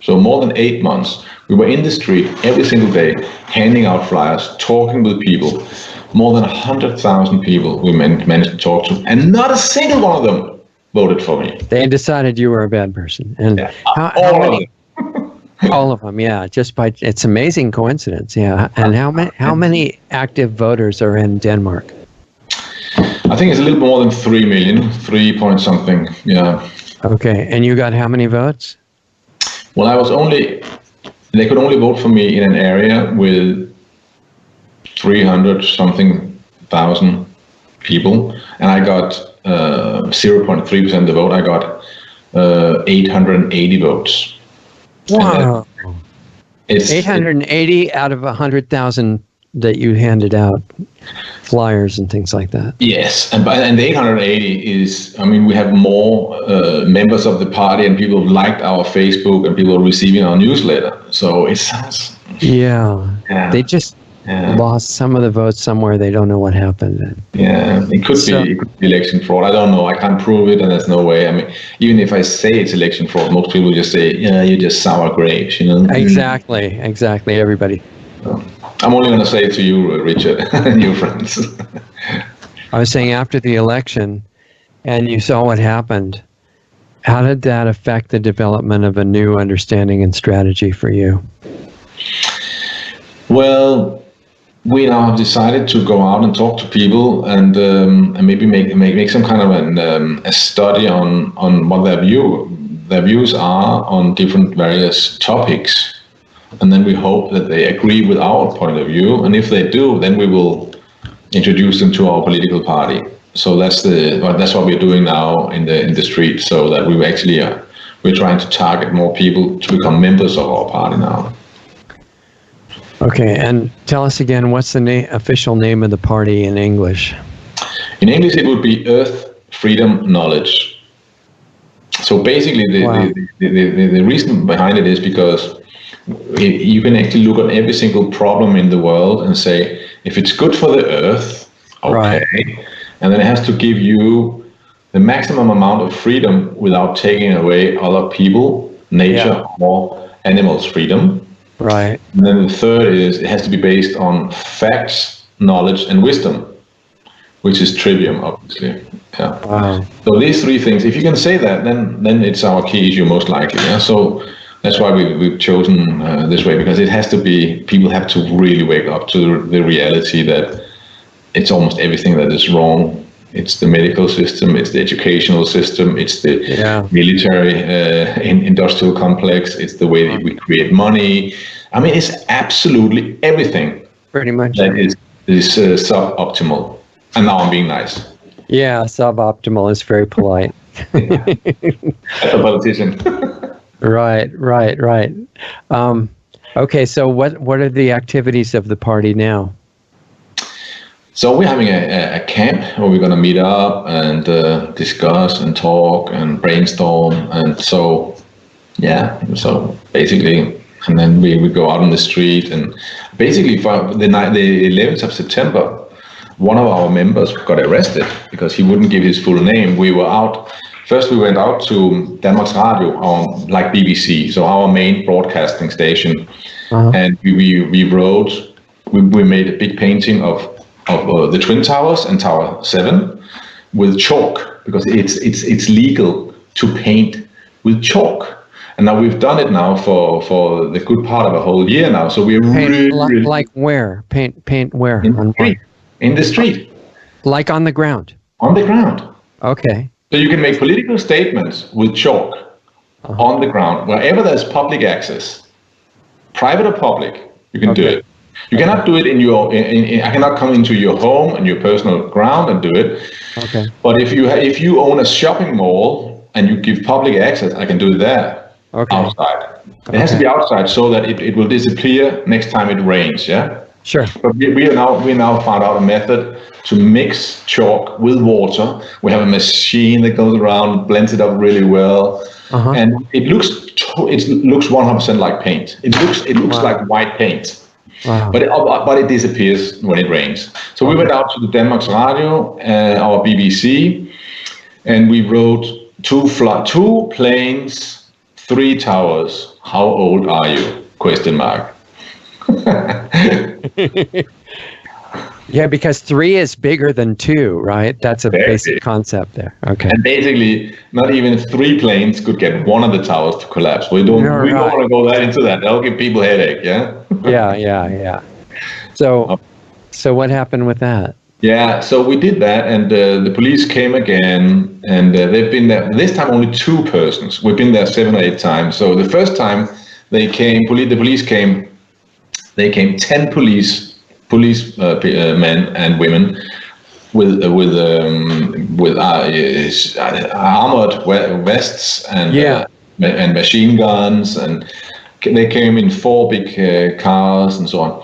So more than 8 months. We were in the street every single day, handing out flyers, talking with people. More than 100,000 people we managed to talk to, and not a single one of them voted for me. They decided you were a bad person. And all of them. All of them, yeah. It's amazing coincidence, yeah. And how many active voters are in Denmark? I think it's a little more than 3 million, 3 point something, yeah. Okay, and you got how many votes? Well, they could only vote for me in an area with 300 something thousand people, and I got 0.3% of the vote. I got 880 votes. Wow. It's 880 out of 100,000 that you handed out, flyers and things like that. Yes, and the 880 is, I mean, we have more members of the party, and people have liked our Facebook, and people are receiving our newsletter. So it's yeah. They just lost some of the votes somewhere. They don't know what happened. Yeah, it could be election fraud. I don't know. I can't prove it, and there's no way. I mean, even if I say it's election fraud, most people just say, "Yeah, you're just sour grapes," you know. Exactly. Everybody. So, I'm only going to say it to you, Richard, and your friends. I was saying, after the election, and you saw what happened, how did that affect the development of a new understanding and strategy for you? Well, we now have decided to go out and talk to people, and maybe make some kind of a study on what their views are on different various topics. And then we hope that they agree with our point of view, and if they do, then we will introduce them to our political party. So that's what we're doing now in the street. So that we actually we're trying to target more people to become members of our party now. Okay, and tell us again, what's the official name of the party in English? In English, it would be Earth, Freedom, Knowledge. So basically, the reason behind it is because you can actually look at every single problem in the world and say, if it's good for the earth, okay, right. And then it has to give you the maximum amount of freedom without taking away other people, nature, or animals' freedom. Right. And then the third is it has to be based on facts, knowledge, and wisdom, which is trivium, obviously. Yeah. Wow. So these three things, if you can say that, then it's our key issue most likely. Yeah. So that's why we've chosen this way, because it has to be, people have to really wake up to the reality that it's almost everything that is wrong. It's the medical system, it's the educational system, it's the military industrial complex, it's the way that we create money. I mean, it's absolutely everything. Pretty much. That is suboptimal. And now I'm being nice. Yeah, suboptimal is very polite. As a politician. Right. Okay, so what are the activities of the party now? So we're having a camp where we're going to meet up and discuss and talk and brainstorm, and so basically, and then we go out on the street, and basically for the 11th of September, one of our members got arrested because he wouldn't give his full name. We were out. First, we went out to Danmarks Radio, like BBC, so our main broadcasting station, and we wrote. We made a big painting of the Twin Towers and Tower 7 with chalk, because it's legal to paint with chalk. And now we've done it now for the good part of a whole year now. So we're really like where? Paint where? In the street. Like on the ground? On the ground. Okay. So you can make political statements with chalk on the ground, wherever there's public access, private or public, you can do it. You cannot do it in your. I cannot come into your home and your personal ground and do it. Okay. But if you own a shopping mall and you give public access, I can do it there. Okay. Outside. It has to be outside so that it will disappear next time it rains. Yeah. Sure. But we now found out a method to mix chalk with water. We have a machine that goes around, blends it up really well, and it looks 100% like paint. It looks like white paint. Wow. But it disappears when it rains. So we went out to the Danmarks Radio, our BBC, and we wrote two planes, 3 towers. How old are you? ? Yeah, because 3 is bigger than 2, right? That's a basic concept there. Okay. And basically, not even 3 planes could get one of the towers to collapse. We don't want to go into that. That'll give people headache. Yeah. Yeah. So what happened with that? Yeah, so we did that, and the police came again, and they've been there. This time, only 2 persons. We've been there 7 or 8 times. So the first time they came, the police came. They came 10 policemen and women, armored vests and machine guns, and they came in 4 big cars and so on.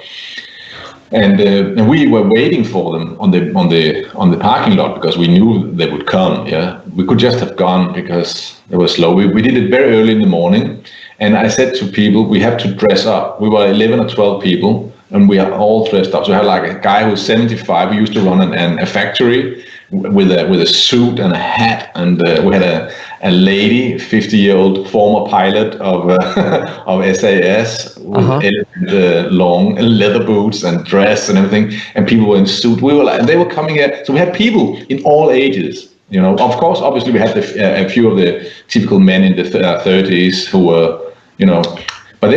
And we were waiting for them on the parking lot because we knew they would come. Yeah, we could just have gone because it was slow. We did it very early in the morning, and I said to people, we have to dress up. We were 11 or 12 people, and we are all dressed up. So we had like a guy who's 75. We used to run a factory with a suit and a hat, and we had a lady, 50-year-old former pilot of SAS, with long leather boots and dress and everything, and people were in suit. They were coming here, so we had people in all ages. You know, of course, obviously we had a few of the typical men in the 30s who were, you know, but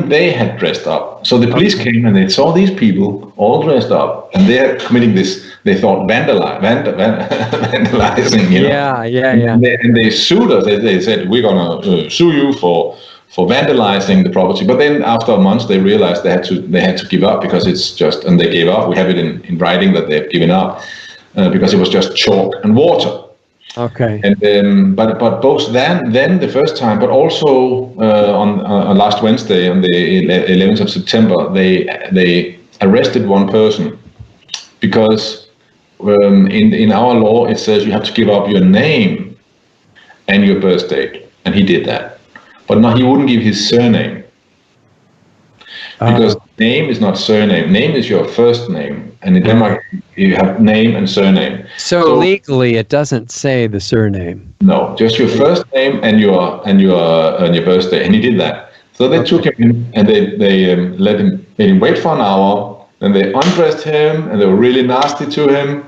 they had dressed up. So the police came and they saw these people all dressed up, and they are committing this. They thought vandalizing. You know? Yeah. And they sued us. They said, we're gonna sue you for vandalizing the property. But then after months, they realized they had to give up because it's just, and they gave up. We have it in writing that they've given up because it was just chalk and water. Okay. And but both then the first time, but also on last Wednesday, on the 11th of September, they arrested one person because in our law it says you have to give up your name and your birth date, and he did that, but no, he wouldn't give his surname because name is not surname. Name is your first name, and in Denmark you have name and surname. So legally, it doesn't say the surname. No, just your first name and your birthday, and he did that. So they took him in, and they made him wait for an hour. Then they undressed him, and they were really nasty to him,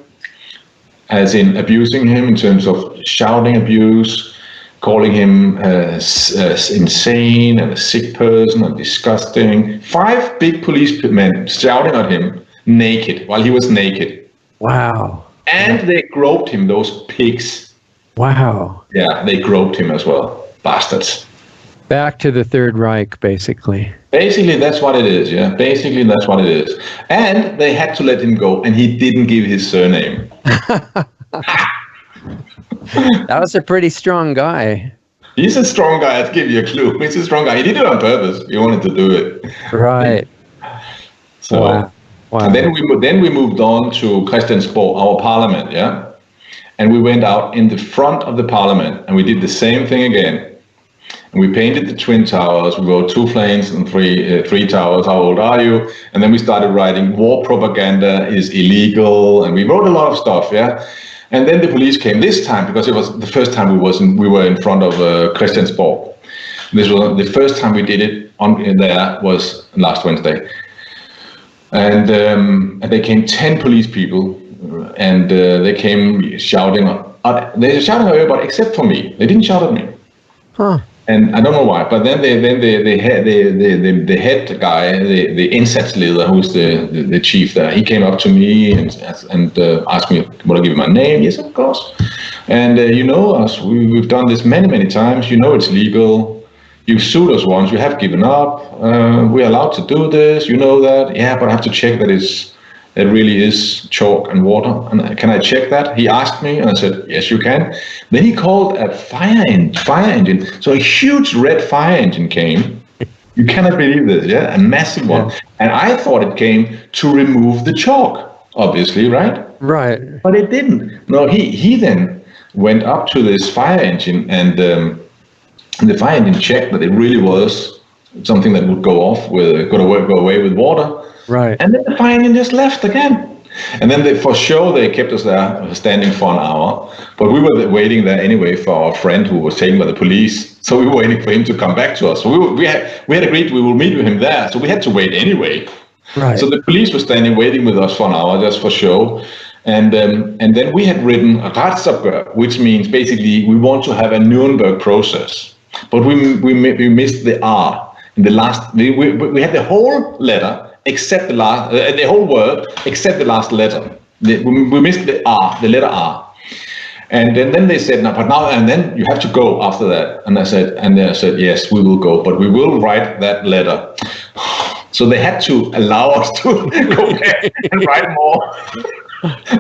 as in abusing him in terms of shouting abuse, calling him insane and a sick person and disgusting. 5 big policemen shouting at him naked while he was naked. Wow. And they groped him, those pigs. Wow. Yeah, they groped him as well. Bastards. Back to the Third Reich, basically. Basically, that's what it is, yeah. Basically, that's what it is. And they had to let him go, and he didn't give his surname. That was a pretty strong guy. He's a strong guy, I'll give you a clue. He's a strong guy. He did it on purpose. He wanted to do it. Right. So, wow. And then we moved on to Christiansborg, our parliament, yeah? And we went out in the front of the parliament, and we did the same thing again. And we painted the Twin Towers. We wrote 2 flames and 3 towers. How old are you? And then we started writing war propaganda is illegal. And we wrote a lot of stuff, yeah? And then the police came this time because it was the first time we were in front of Christiansborg. This was the first time we did it there was last Wednesday. And they came 10 police people, and they came shouting. They were shouting at everybody except for me. They didn't shout at me. Huh. And I don't know why, but then the head guy, the Indsatsleader, who's the chief there, he came up to me and asked me, would I give you my name? Yes, of course. And you know us, we've done this many times. You know it's legal. You've sued us once. You have given up. We're allowed to do this. You know that. Yeah, but I have to check that it really is chalk and water. And can I check that? He asked me, and I said, yes, you can. Then he called a fire engine. So a huge red fire engine came. You cannot believe this, yeah? A massive one. Yeah. And I thought it came to remove the chalk, obviously, right? Right. But it didn't. No, he then went up to this fire engine, and the fire engine checked that it really was something that would go away with water. Right. And then the fire engine just left again. And then for show, they kept us there standing for an hour. But we were waiting there anyway for our friend who was taken by the police. So we were waiting for him to come back to us. So we had agreed we will meet with him there. So we had to wait anyway. Right. So the police were standing waiting with us for an hour just for show. And then we had written a Retsopgør, which means basically we want to have a Nuremberg process. But we missed the R. In the last, we had the whole letter except the last, the whole word except the last letter. We missed the R, the letter R. And then they said, and then you have to go after that. And I said, yes, we will go, but we will write that letter. So they had to allow us to go back and write more.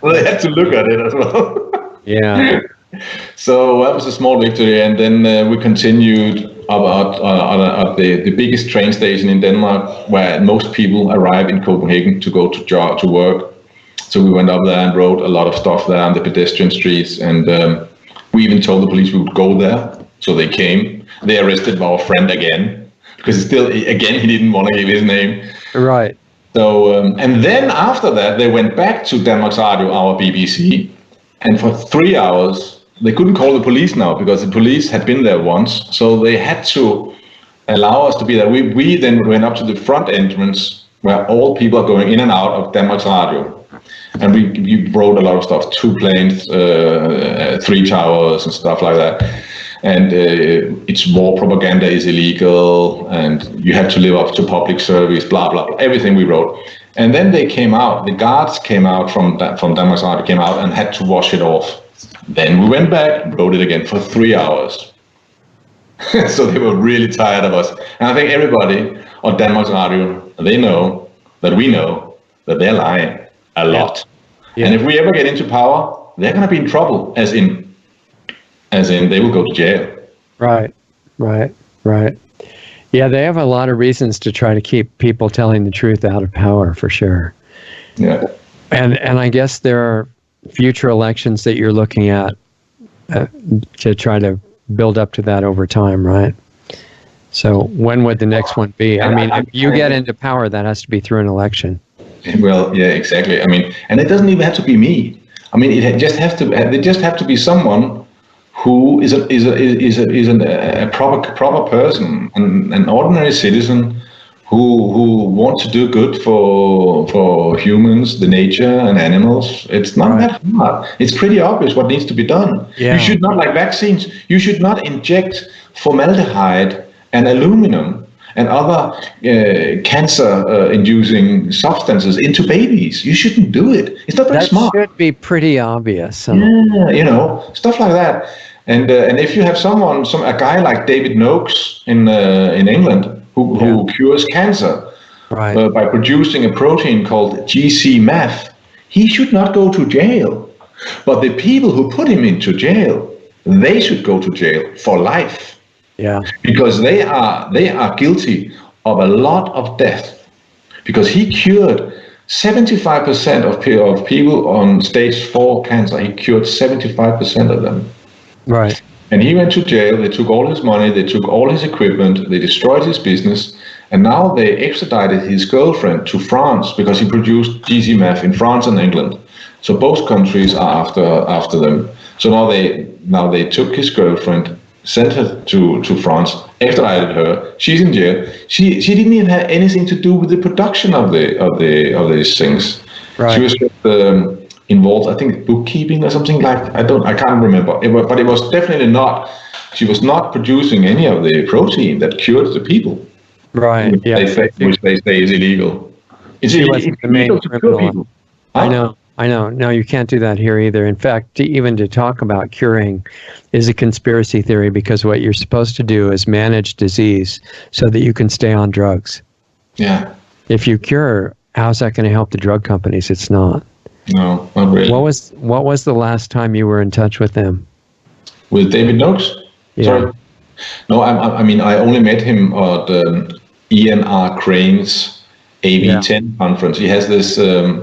Well, they had to look at it as well. Yeah. So that was a small victory, and then we continued at the biggest train station in Denmark, where most people arrive in Copenhagen to go to work. So we went up there and wrote a lot of stuff there on the pedestrian streets, and we even told the police we would go there. So they came. They arrested our friend again, because again he didn't want to give his name. Right. So and then after that they went back to Danmarks Radio, our BBC, and for 3 hours. They couldn't call the police now because the police had been there once, so they had to allow us to be there. We then went up to the front entrance where all people are going in and out of Danmarks Radio, and we wrote a lot of stuff: 2 planes, 3 towers, and stuff like that. And it's war propaganda is illegal, and you have to live up to public service, blah blah blah. Everything we wrote. And then they came out. The guards came out from Danmarks Radio, came out and had to wash it off. Then we went back and wrote it again for 3 hours. So they were really tired of us. And I think everybody on Danmarks Radio, they know that we know that they're lying a lot. Yeah. And if we ever get into power, they're going to be in trouble, as in they will go to jail. Right. Yeah, they have a lot of reasons to try to keep people telling the truth out of power, for sure. Yeah. And I guess there are future elections that you're looking at to try to build up to that over time, right? So when would the next one be? I mean, if you get into power, that has to be through an election. Well, yeah, exactly. I mean, and it doesn't even have to be me. I mean, they just have to be someone who is a proper person, an ordinary citizen who want to do good for humans, the nature, and animals. It's not that hard. It's pretty obvious what needs to be done. Yeah. You should not, like vaccines, you should not inject formaldehyde and aluminum and other cancer-inducing substances into babies. You shouldn't do it. It's not very smart. That should be pretty obvious. Yeah, stuff like that. And if you have a guy like David Noakes in England, who cures cancer by producing a protein called GC-MAF, he should not go to jail. But the people who put him into jail, they should go to jail for life. Yeah. Because they are guilty of a lot of death. Because he cured 75% of people on stage 4 cancer. He cured 75% of them. Right. And he went to jail. They took all his money, they took all his equipment, they destroyed his business, and now they extradited his girlfriend to France because he produced GC-MAF in France and England. So both countries are after them. So now they took his girlfriend, sent her to France, extradited her. She's in jail. She didn't even have anything to do with the production of these things. Right. She was just involved, I think, bookkeeping or something like that. I can't remember. But it was definitely not. She was not producing any of the protein that cured the people. Right. Which they say is illegal. It's illegal to cure people. Huh? I know. No, you can't do that here either. In fact, even to talk about curing is a conspiracy theory, because what you're supposed to do is manage disease so that you can stay on drugs. Yeah. If you cure, how's that going to help the drug companies? It's not. No, not really. What was the last time you were in touch with them? With David Noakes? Yeah. Sorry. No, I mean, I only met him at Ian R. Crane's AV10 conference. He has this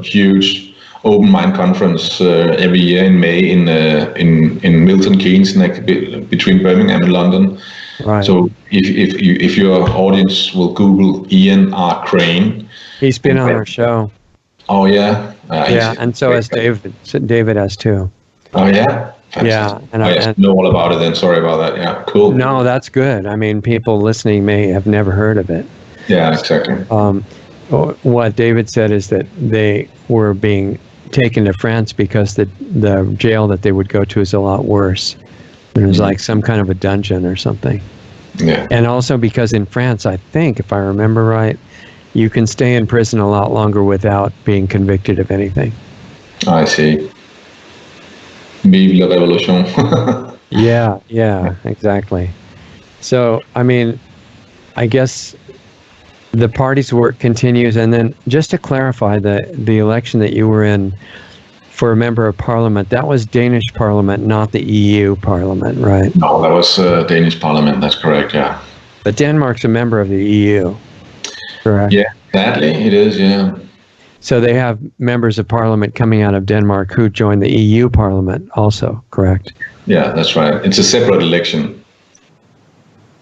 huge open mind conference every year in May in Milton Keynes, between Birmingham and London. Right. So if your audience will Google Ian R. Crane. He's been on our show. Oh yeah. And so has David. David has too. Oh yeah. Fantastic. Yeah, and I know all about it then. Sorry about that. Yeah, cool. No, that's good. I mean, people listening may have never heard of it. Yeah, exactly. What David said is that they were being taken to France because the jail that they would go to is a lot worse. It was like some kind of a dungeon or something. Yeah. And also because in France, I think, if I remember right, you can stay in prison a lot longer without being convicted of anything. I see. Vive la révolution. Yeah, exactly. So, I mean, I guess the party's work continues. And then just to clarify, the election that you were in, for a member of parliament. That was Danish parliament, not the EU parliament, right? No, that was Danish parliament. That's correct. Yeah. But Denmark's a member of the EU, correct? Yeah, sadly it is. Yeah. So they have members of parliament coming out of Denmark who joined the EU parliament also, correct? Yeah, that's right. It's a separate election.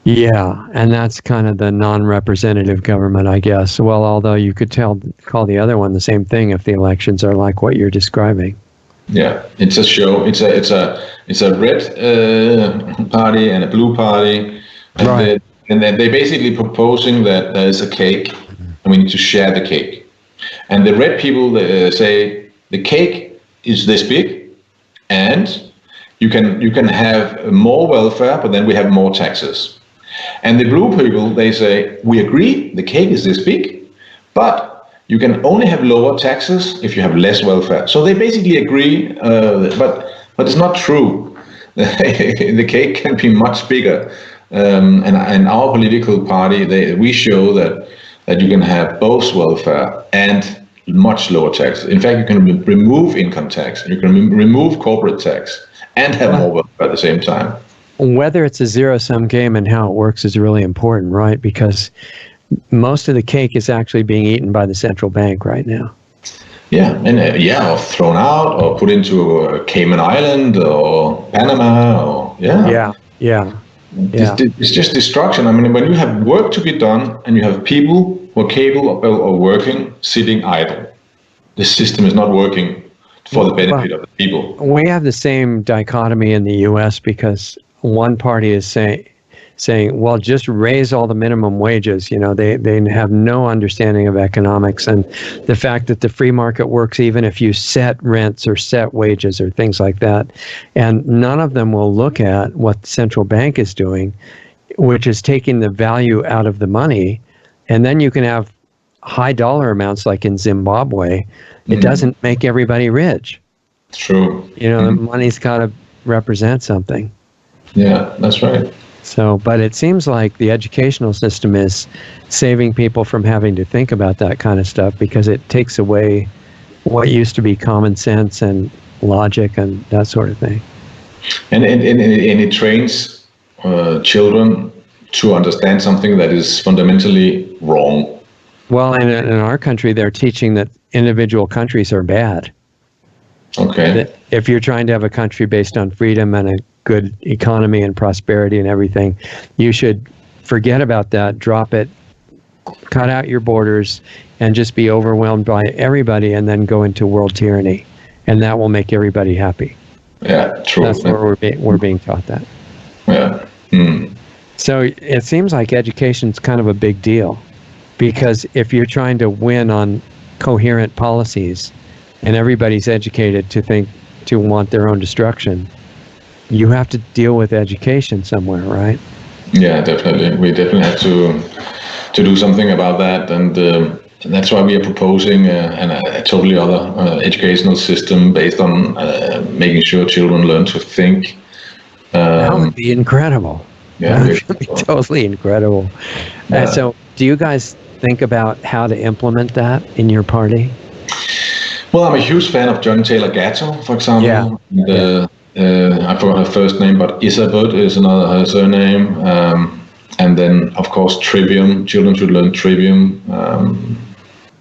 Yeah, and that's kind of the non-representative government, I guess. Well, although you could call the other one the same thing if the elections are like what you're describing. Yeah, it's a show. It's a red party and a blue party, and Right. and then they're basically proposing that there is a cake, and we need to share the cake. And the red people say the cake is this big, and you can have more welfare, but then we have more taxes. And the blue people, they say, we agree, the cake is this big, but you can only have lower taxes if you have less welfare. So they basically agree, but it's not true. The cake can be much bigger. And our political party, we show that you can have both welfare and much lower taxes. In fact, you can remove income tax, you can remove corporate tax, and have more welfare at the same time. Whether it's a zero-sum game and how it works is really important, right? Because most of the cake is actually being eaten by the central bank right now. Yeah, and or thrown out, or put into a Cayman Island, or Panama, or Yeah. It's just destruction. I mean, when you have work to be done, and you have people who are capable of working sitting idle, the system is not working for the benefit of the people. We have the same dichotomy in the U.S. because one party is saying, well, just raise all the minimum wages. You know, they have no understanding of economics and the fact that the free market works even if you set rents or set wages or things like that. And none of them will look at what the central bank is doing, which is taking the value out of the money. And then you can have high dollar amounts like in Zimbabwe. It doesn't make everybody rich. True. You know, the money's got to represent something. Yeah, that's right. So, but it seems like the educational system is saving people from having to think about that kind of stuff because it takes away what used to be common sense and logic and that sort of thing. And it trains children to understand something that is fundamentally wrong. Well, in our country, they're teaching that individual countries are bad. Okay. That if you're trying to have a country based on freedom and a good economy and prosperity and everything, you should forget about that, drop it, cut out your borders, and just be overwhelmed by everybody and then go into world tyranny. And that will make everybody happy. Yeah, true. That's where we're being taught that. Yeah. So it seems like education's kind of a big deal because if you're trying to win on coherent policies and everybody's educated to want their own destruction, you have to deal with education somewhere, right? Yeah, definitely. We definitely have to do something about that, and that's why we are proposing a totally other educational system based on making sure children learn to think. That would be incredible. Yeah, that would be totally incredible. So, do you guys think about how to implement that in your party? Well, I'm a huge fan of John Taylor Gatto, for example. Yeah. I forgot her first name, but Isabel is her surname. And then, of course, Trivium. Children should learn Trivium. And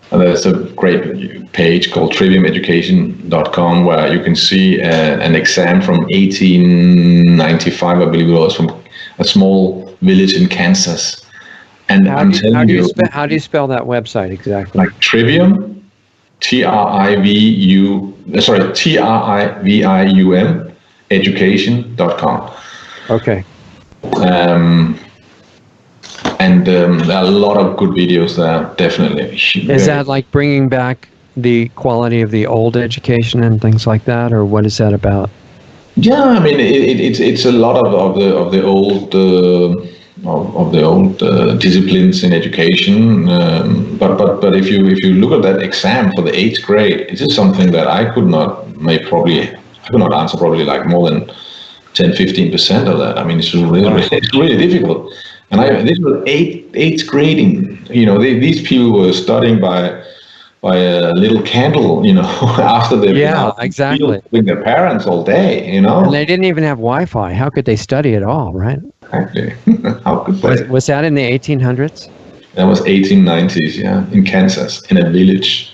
there's a great page called triviumeducation.com where you can see an exam from 1895, I believe it was, from a small village in Kansas. And how do you spell that website exactly? Like Trivium, TRIVIUM, education.com. Okay. And there are a lot of good videos there, definitely. Is that like bringing back the quality of the old education and things like that, or what is that about? Yeah, I mean, it's a lot of the old disciplines in education. But if you look at that exam for the 8th grade, it is something that I could not answer probably like more than 10-15% of that. I mean, it's really difficult. And this was eighth grading. You know, these people were studying by a little candle, after they've been out exactly with their parents all day, And they didn't even have Wi-Fi. How could they study at all, right? Exactly. How could they? Was that in the 1800s? That was 1890s, yeah, in Kansas, in a village.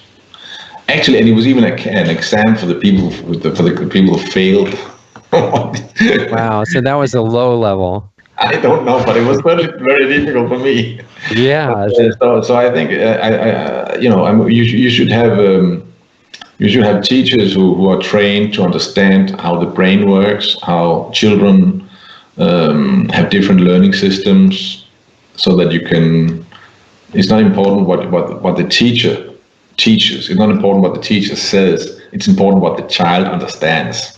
Actually, and it was even an exam for the people for the people who failed. Wow, so that was a low level. I don't know, but it was very, very difficult for me. Yeah. So I think you should have teachers who are trained to understand how the brain works, how children have different learning systems, so that you can. It's not important what the teacher teaches. It's not important what the teacher says. It's important what the child understands.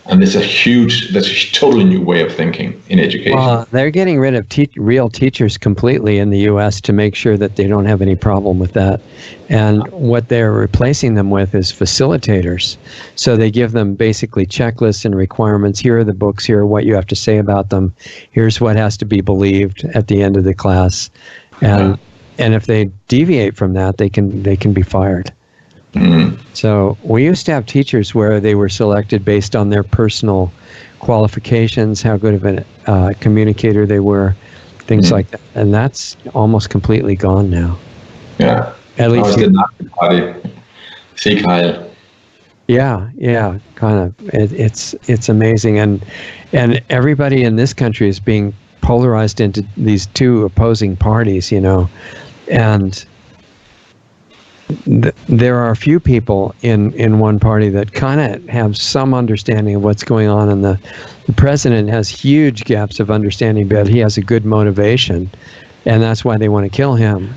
And that's a totally new way of thinking in education. Well, they're getting rid of real teachers completely in the U.S. to make sure that they don't have any problem with that. And what they're replacing them with is facilitators. So they give them basically checklists and requirements. Here are the books. Here are what you have to say about them. Here's what has to be believed at the end of the class. And if they deviate from that, they can be fired. Mm-hmm. So we used to have teachers where they were selected based on their personal qualifications, how good of a communicator they were, things like that. And that's almost completely gone now. Yeah. At least party. See, Kyle. Yeah, kind of. It's amazing, and everybody in this country is being polarized into these two opposing parties, and there are a few people in one party that kind of have some understanding of what's going on, and the president has huge gaps of understanding, but he has a good motivation, and that's why they want to kill him.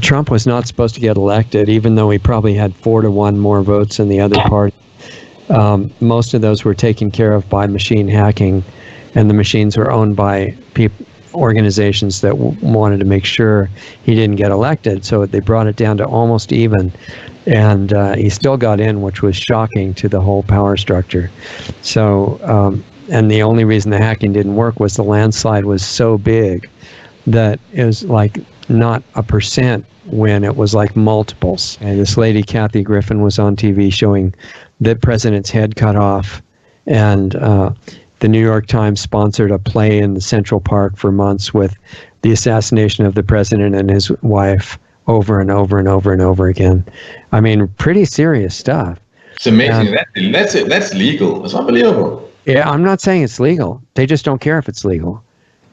Trump was not supposed to get elected, even though he probably had 4-1 more votes than the other party. Most of those were taken care of by machine hacking, and the machines were owned by organizations that wanted to make sure he didn't get elected. So they brought it down to almost even, and he still got in, which was shocking to the whole power structure. So, and the only reason the hacking didn't work was the landslide was so big that it was like not a percent when it was like multiples. And this lady, Kathy Griffin, was on TV showing the president's head cut off, and the New York Times sponsored a play in the Central Park for months with the assassination of the president and his wife over and over and over and over again. I mean, pretty serious stuff. It's amazing. That's legal. It's unbelievable. Yeah, I'm not saying it's legal. They just don't care if it's legal,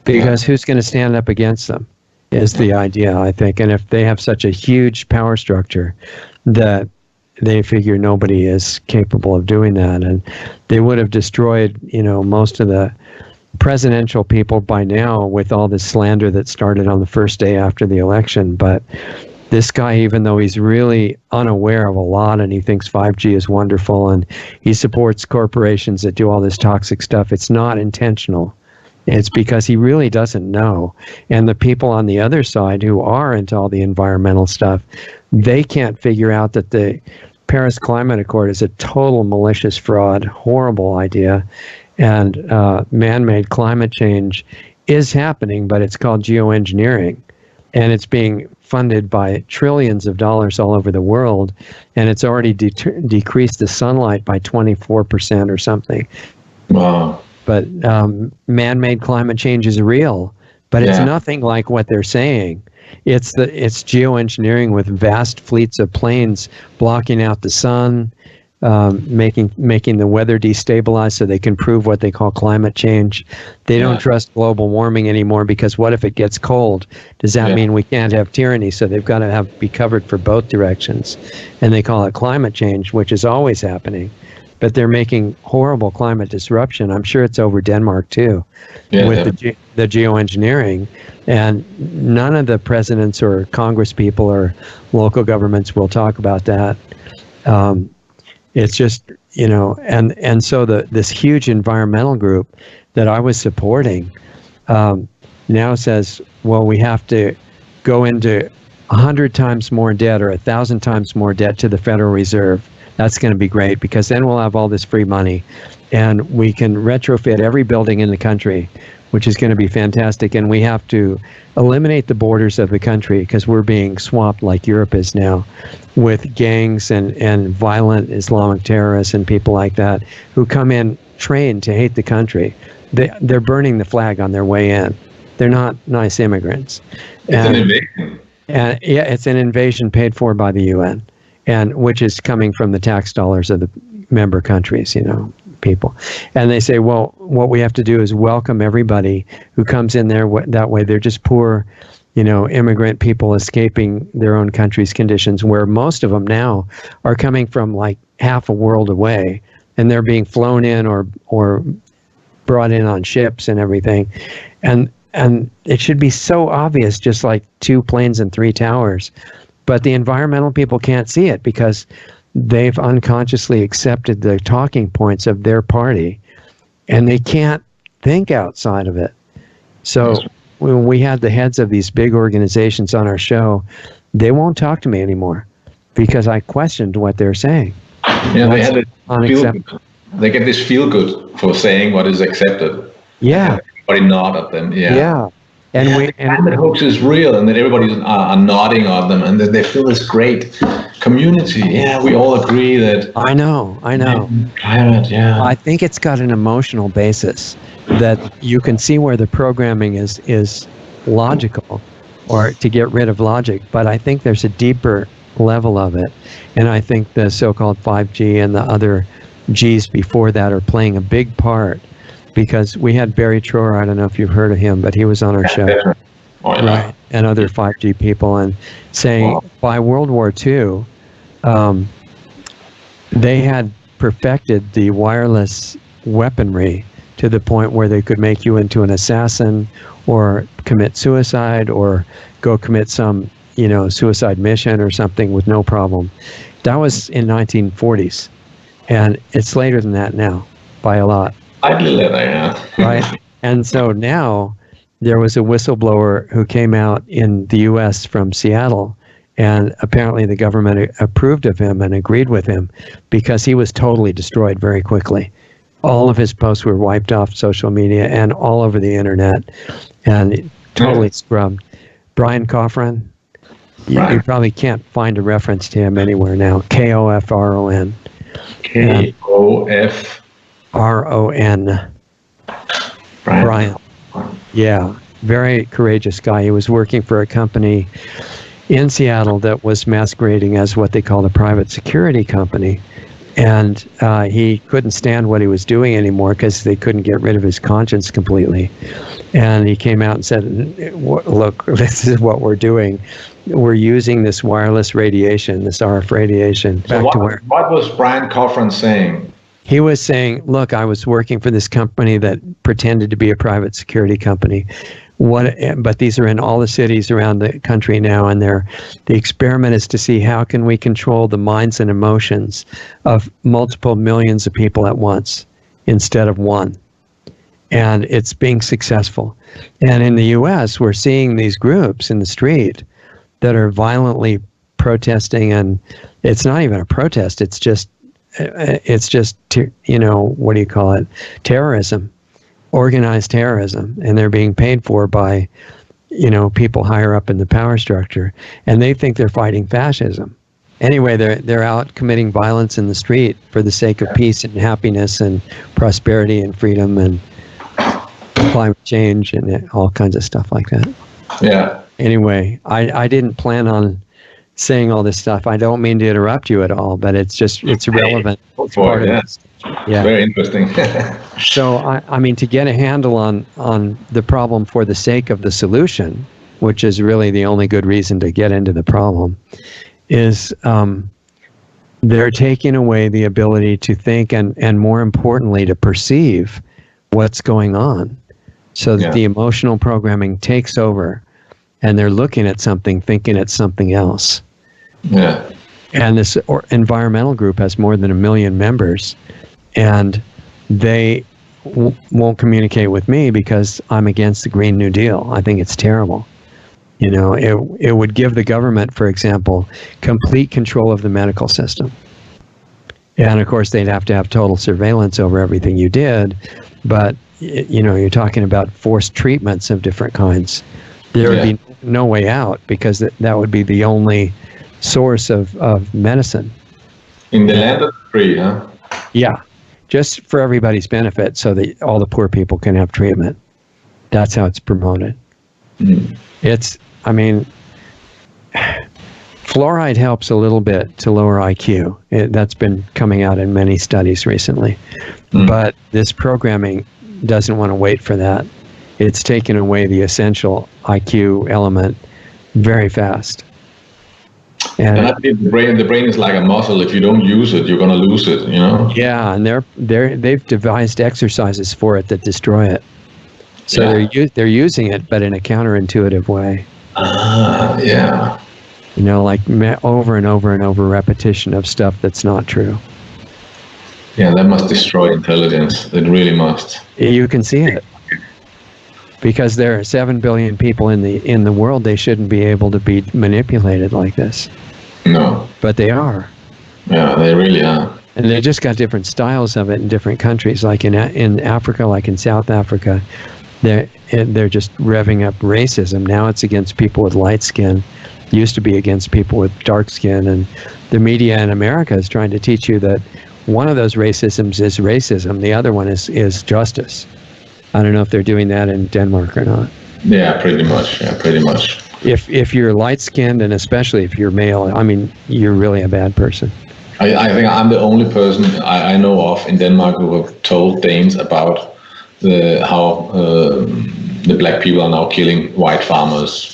because who's going to stand up against them is the idea, I think. And if they have such a huge power structure that they figure nobody is capable of doing that, and they would have destroyed, most of the presidential people by now with all this slander that started on the first day after the election. But this guy, even though he's really unaware of a lot, and he thinks 5G is wonderful, and he supports corporations that do all this toxic stuff, it's not intentional. It's because he really doesn't know. And the people on the other side who are into all the environmental stuff, they can't figure out that the Paris Climate Accord is a total malicious fraud, horrible idea. And man-made climate change is happening, but it's called geoengineering. And it's being funded by trillions of dollars all over the world. And it's already decreased the sunlight by 24% or something. Wow. But man-made climate change is real, but it's nothing like what they're saying. It's geoengineering with vast fleets of planes blocking out the sun, making the weather destabilized so they can prove what they call climate change. They don't trust global warming anymore, because what if it gets cold? Does that mean we can't have tyranny? So they've got to be covered for both directions, and they call it climate change, which is always happening. But they're making horrible climate disruption. I'm sure it's over Denmark too, with the geoengineering. And none of the presidents or Congress people or local governments will talk about that. It's just, and so this huge environmental group that I was supporting now says, well, we have to go into 100 times more debt or 1,000 times more debt to the Federal Reserve. That's going to be great, because then we'll have all this free money, and we can retrofit every building in the country which is going to be fantastic. And we have to eliminate the borders of the country because we're being swamped like Europe is now with gangs and violent Islamic terrorists and people like that who come in trained to hate the country. They're burning the flag on their way in. They're not nice immigrants. It's an invasion. And yeah, it's an invasion paid for by the UN, and which is coming from the tax dollars of the member countries, people. And they say, well, what we have to do is welcome everybody who comes in there. That way they're just poor, immigrant people escaping their own country's conditions, where most of them now are coming from like half a world away, and they're being flown in or brought in on ships and everything. And it should be so obvious, just like 2 planes and 3 towers. But the environmental people can't see it because they've unconsciously accepted the talking points of their party, and they can't think outside of it. So when we had the heads of these big organizations on our show, they won't talk to me anymore because I questioned what they're saying. Yeah, they get this feel good for saying what is accepted. Yeah. Everybody nod at them. Yeah. And the climate hoax is real, and that everybody's are nodding at them, and that they feel this great community. Yeah, we all agree that. I know. Climate, yeah. I think it's got an emotional basis that you can see where the programming is logical, or to get rid of logic. But I think there's a deeper level of it, and I think the so-called 5G and the other Gs before that are playing a big part. Because we had Barry Trower, I don't know if you've heard of him, but he was on our show, right? And other 5G people, and saying by World War II, they had perfected the wireless weaponry to the point where they could make you into an assassin or commit suicide or go commit some, suicide mission or something with no problem. That was in 1940s, and it's later than that now by a lot. Right. And so now there was a whistleblower who came out in the U.S. from Seattle, and apparently the government approved of him and agreed with him because he was totally destroyed very quickly. All of his posts were wiped off social media and all over the internet, and totally scrubbed. Brian Coffron, you probably can't find a reference to him anywhere now. Kofron. Kofron. Brian. Yeah, very courageous guy. He was working for a company in Seattle that was masquerading as what they called a private security company. And he couldn't stand what he was doing anymore because they couldn't get rid of his conscience completely. And he came out and said, look, this is what we're doing. We're using this wireless radiation, this RF radiation. So what was Brian Coffron saying? He was saying, look, I was working for this company that pretended to be a private security company. But these are in all the cities around the country now, and the experiment is to see how can we control the minds and emotions of multiple millions of people at once instead of one. And it's being successful. And in the U.S., we're seeing these groups in the street that are violently protesting, and it's not even a protest, it's just what do you call it? Terrorism, organized terrorism, and they're being paid for by, people higher up in the power structure, and they think they're fighting fascism. Anyway, they're out committing violence in the street for the sake of peace and happiness and prosperity and freedom and climate change and all kinds of stuff like that. Yeah. Anyway, I didn't plan on saying all this stuff. I don't mean to interrupt you at all, but it's relevant. It's part of it. Yeah. Very interesting. So, I mean, to get a handle on the problem for the sake of the solution, which is really the only good reason to get into the problem, is they're taking away the ability to think and more importantly, to perceive what's going on, so that the emotional programming takes over and they're looking at something, thinking it's something else. Yeah. And this environmental group has more than 1 million members, and they won't communicate with me because I'm against the Green New Deal. I think it's terrible. It would give the government, for example, complete control of the medical system. And of course, they'd have to have total surveillance over everything you did. But you're talking about forced treatments of different kinds. There would be no way out, because that would be the only source of medicine. In the land of the free, huh? Yeah, just for everybody's benefit, so that all the poor people can have treatment. That's how it's promoted. Fluoride helps a little bit to lower IQ. That's been coming out in many studies recently. But this programming doesn't want to wait for that. It's taken away the essential IQ element very fast. And I think the brain is like a muscle. If you don't use it, you're going to lose it, Yeah, and they've devised exercises for it that destroy it. So they're using it, but in a counterintuitive way. Yeah. Like over and over and over repetition of stuff that's not true. Yeah, that must destroy intelligence. It really must. You can see it. Because there are 7 billion people in the world, they shouldn't be able to be manipulated like this. No. But they are. Yeah, they really are. And they just got different styles of it in different countries. Like in Africa, like in South Africa, they're just revving up racism. Now it's against people with light skin. Used to be against people with dark skin. And the media in America is trying to teach you that one of those racisms is racism. The other one is justice. I don't know if they're doing that in Denmark or not. Yeah, pretty much. If you're light-skinned, and especially if you're male, you're really a bad person. I think I'm the only person I know of in Denmark who have told Danes about how the black people are now killing white farmers.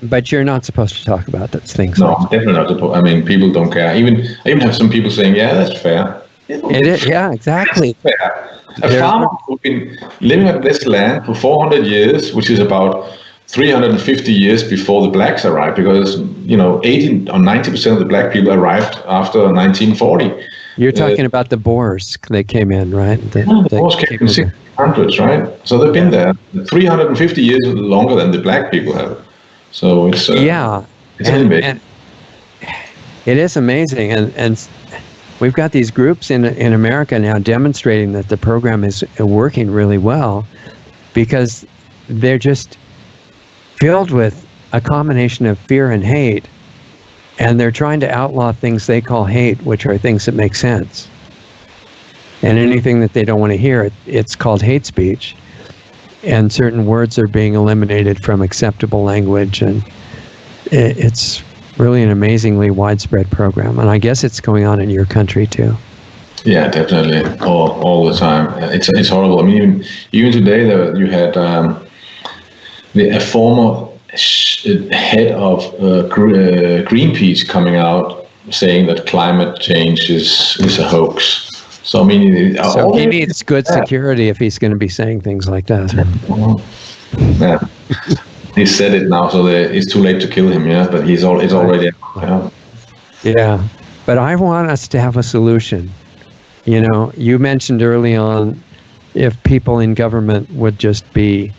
But you're not supposed to talk about those things. No, I'm definitely not supposed. People don't care. I even have some people saying, "Yeah, that's fair." It is. Yeah, exactly. Fair. A farmer who's been living on this land for 400 years, which is about 350 years before the blacks arrived, because 80 or 90% of the black people arrived after 1940. You're talking about the Boers. They came in, right? The Boers came in the 1600s, right? So they've been there 350 years longer than the black people have. So it's and it is amazing, and we've got these groups in America now demonstrating that the program is working really well, because they're just filled with a combination of fear and hate, and they're trying to outlaw things they call hate, which are things that make sense. And anything that they don't want to hear, it's called hate speech. And certain words are being eliminated from acceptable language, and it's really an amazingly widespread program, and I guess it's going on in your country too. Yeah, definitely, all the time. It's horrible. Even today, you had a former head of Greenpeace coming out saying that climate change is a hoax. So he needs good security if he's going to be saying things like that. Yeah. He said it now, so it's too late to kill him. Yeah, but it's already. Yeah, but I want us to have a solution. You mentioned early on, if people in government would just be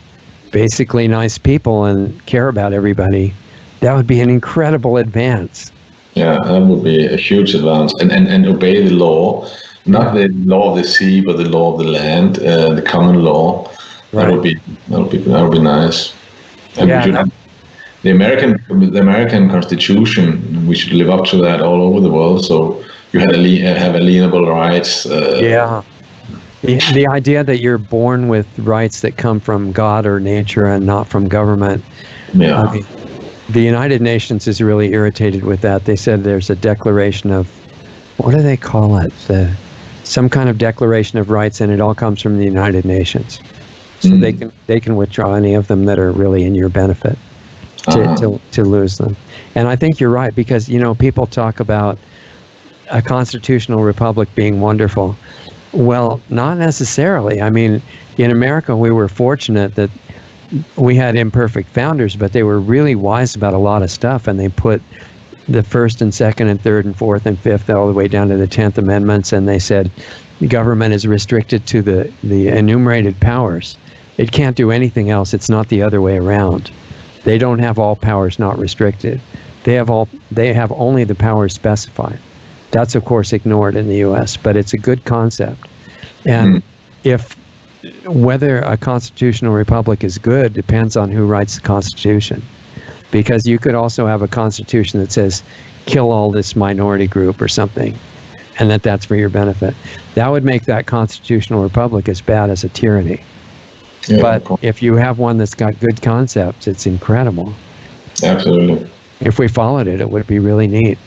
basically nice people and care about everybody, that would be an incredible advance. Yeah, that would be a huge advance, and obey the law, not the law of the sea, but the law of the land, the common law. Right. That would be nice. And the American Constitution, we should live up to that all over the world. So you have alienable rights. The idea that you're born with rights that come from God or nature and not from government. Yeah. The United Nations is really irritated with that. They said there's a declaration of, what do they call it? Some kind of declaration of rights, and it all comes from the United Nations. So they can withdraw any of them that are really in your benefit to lose them. And I think you're right, because people talk about a constitutional republic being wonderful. Well, not necessarily. In America, we were fortunate that we had imperfect founders, but they were really wise about a lot of stuff, and they put the First and Second and Third and Fourth and Fifth all the way down to the 10th Amendments, and they said government is restricted to the enumerated powers. It can't do anything else. It's not the other way around. They don't have all powers not restricted. They have only the powers specified. That's of course ignored in the US, but it's a good concept. And if whether a constitutional republic is good depends on who writes the Constitution. Because you could also have a constitution that says, kill all this minority group or something, and that's for your benefit. That would make that constitutional republic as bad as a tyranny. Yeah, but if you have one that's got good concepts, it's incredible. Absolutely. If we followed it, it would be really neat.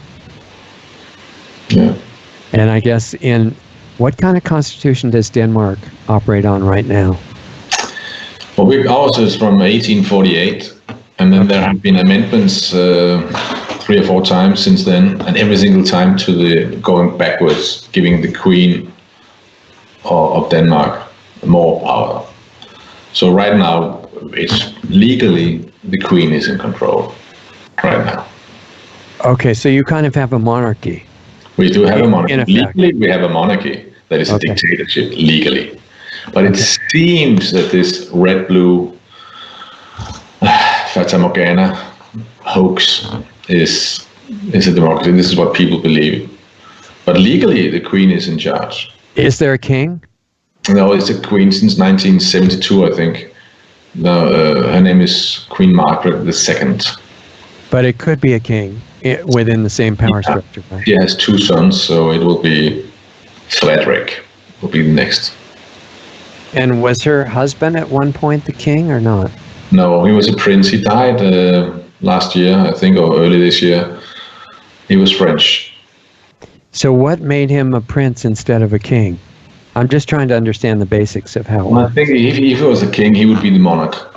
Yeah. And I guess what kind of constitution does Denmark operate on right now? Well, ours is from 1848, and then there have been amendments 3 or 4 times since then, and every single time to the going backwards, giving the Queen of Denmark more power. So right now, it's legally the Queen is in control right now. Okay, so you kind of have a monarchy. We do have a monarchy. Legally, we have a monarchy that is a dictatorship, legally. But it seems that this red-blue Fata Morgana hoax is a democracy. This is what people believe. But legally, the Queen is in charge. Is there a king? No, it's a queen since 1972, I think. No, her name is Queen Margaret II. But it could be a king within the same power structure, right? She has 2 sons, so it will be Frederick will be the next. And was her husband at one point the king or not? No, he was a prince. He died last year, I think, or early this year. He was French. So what made him a prince instead of a king? I'm just trying to understand the basics of how it works. I think if he was a king, he would be the monarch.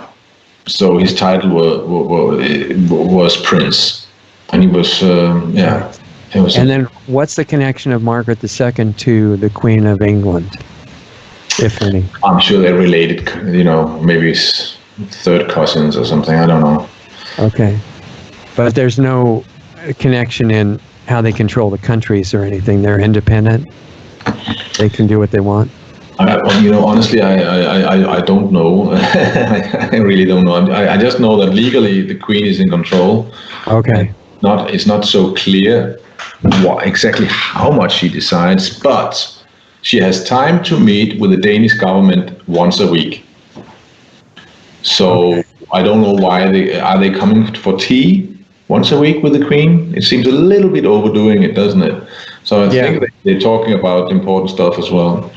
So his title was prince. And he was, And then what's the connection of Margaret II to the Queen of England, if any? I'm sure they're related, maybe it's third cousins or something. I don't know. Okay. But there's no connection in how they control the countries or anything. They're independent. They can do what they want. Honestly, I don't know. I really don't know. I just know that legally the Queen is in control. Okay. It's not so clear exactly how much she decides, but she has time to meet with the Danish government once a week. So I don't know why are they coming for tea once a week with the Queen? It seems a little bit overdoing it, doesn't it? So I think they're talking about important stuff as well.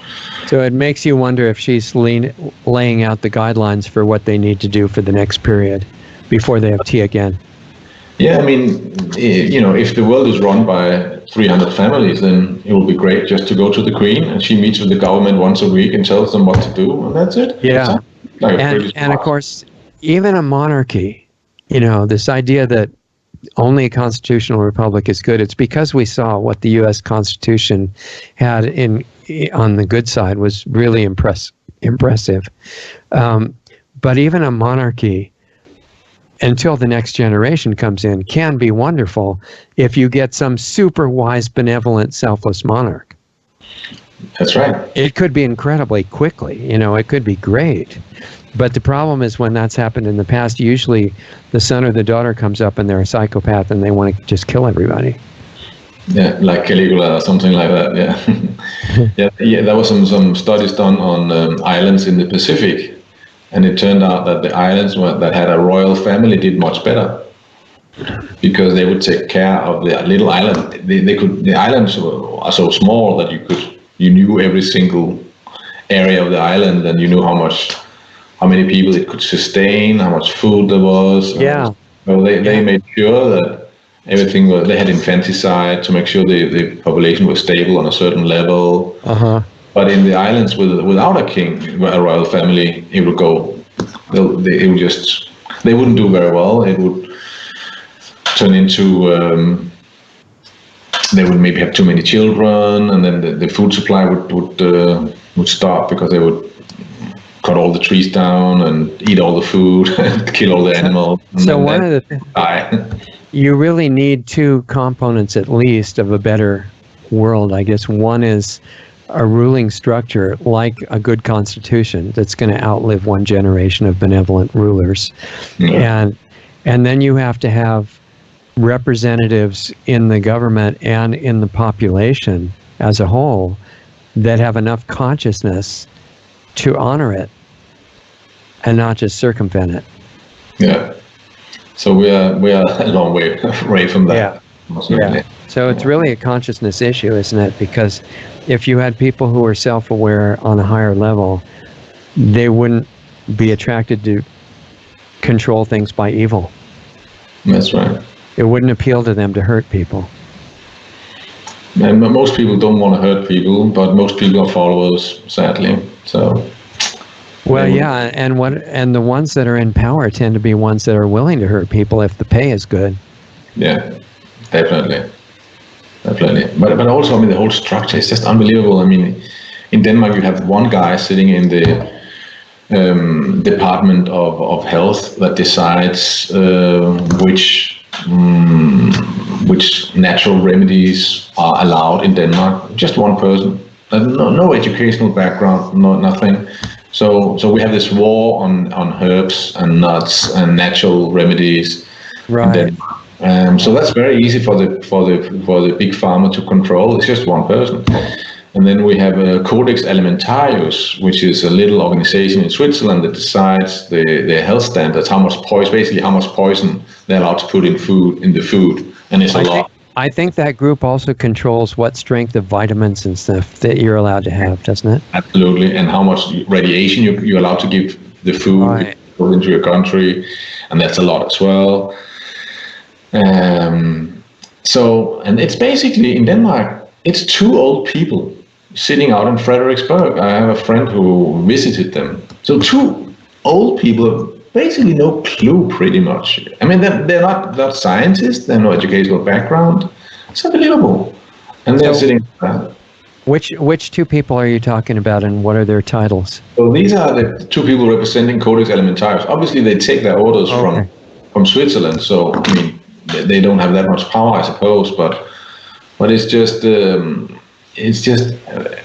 So it makes you wonder if she's laying out the guidelines for what they need to do for the next period before they have tea again. Yeah, I mean, if the world is run by 300 families, then it will be great just to go to the Queen and she meets with the government once a week and tells them what to do, and that's it. Yeah, and of course, even a monarchy, this idea that only a constitutional republic is good, it's because we saw what the U.S. Constitution had on the good side was really impressive. But even a monarchy, until the next generation comes in, can be wonderful if you get some super wise, benevolent, selfless monarch. That's right. It could be incredibly quickly, it could be great. But the problem is when that's happened in the past, usually the son or the daughter comes up and they're a psychopath and they want to just kill everybody. Yeah, like Caligula or something like that, yeah. There was some studies done on islands in the Pacific, and it turned out that the islands that had a royal family did much better because they would take care of the little island. The islands are so small that you knew every single area of the island, and you knew how many people it could sustain, how much food there was. Yeah. So they made sure that everything they had infanticide to make sure the population was stable on a certain level. But in the islands without a king, a royal family, it would go. They wouldn't do very well. It would turn into they would maybe have too many children, and then the food supply would stop because they would cut all the trees down and eat all the food and kill all the animals. So one of the things, you really need 2 components at least of a better world, I guess. One is a ruling structure like a good constitution that's going to outlive one generation of benevolent rulers. And then you have to have representatives in the government and in the population as a whole that have enough consciousness to honor it and not just circumvent it. Yeah. So we are a long way away from that. Yeah. So it's really a consciousness issue, isn't it? Because if you had people who were self-aware on a higher level, they wouldn't be attracted to control things by evil. That's right. It wouldn't appeal to them to hurt people. And most people don't want to hurt people, but most people are followers, sadly. So. Well, yeah, and the ones that are in power tend to be ones that are willing to hurt people if the pay is good. Yeah, definitely. But also, I mean, the whole structure is just unbelievable. I mean, in Denmark, you have one guy sitting in the Department of Health that decides which natural remedies are allowed in Denmark. Just one person. No educational background, nothing. So we have this war on herbs and nuts and natural remedies. Right. So that's very easy for the big pharma to control. It's just one person. And then we have a Codex Alimentarius, which is a little organization in Switzerland that decides the health standards, how much poison they're allowed to put in the food, and it's a lot. I think that group also controls what strength of vitamins and stuff that you're allowed to have, doesn't it? Absolutely, and how much radiation you're allowed to give the food into your country, and that's a lot as well. So, and it's basically in Denmark, it's two old people sitting out in Frederiksberg. I have a friend who visited them. So two old people, basically no clue pretty much. I mean, they're not scientists, they have no educational background. It's unbelievable. And they're sitting there. Which two people are you talking about, and what are their titles? So these are the two people representing Codex Alimentarius. Obviously, they take their orders from Switzerland, so I mean, they don't have that much power, I suppose, but it's just a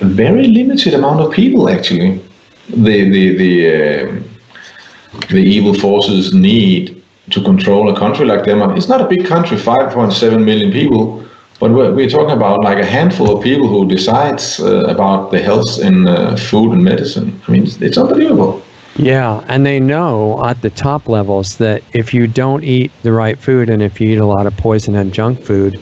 very limited amount of people actually. The evil forces need to control a country like Denmark. It's not a big country, 5.7 million people, but we're talking about like a handful of people who decides about the health in food and medicine. I mean, it's unbelievable. Yeah, and they know at the top levels that if you don't eat the right food and if you eat a lot of poison and junk food,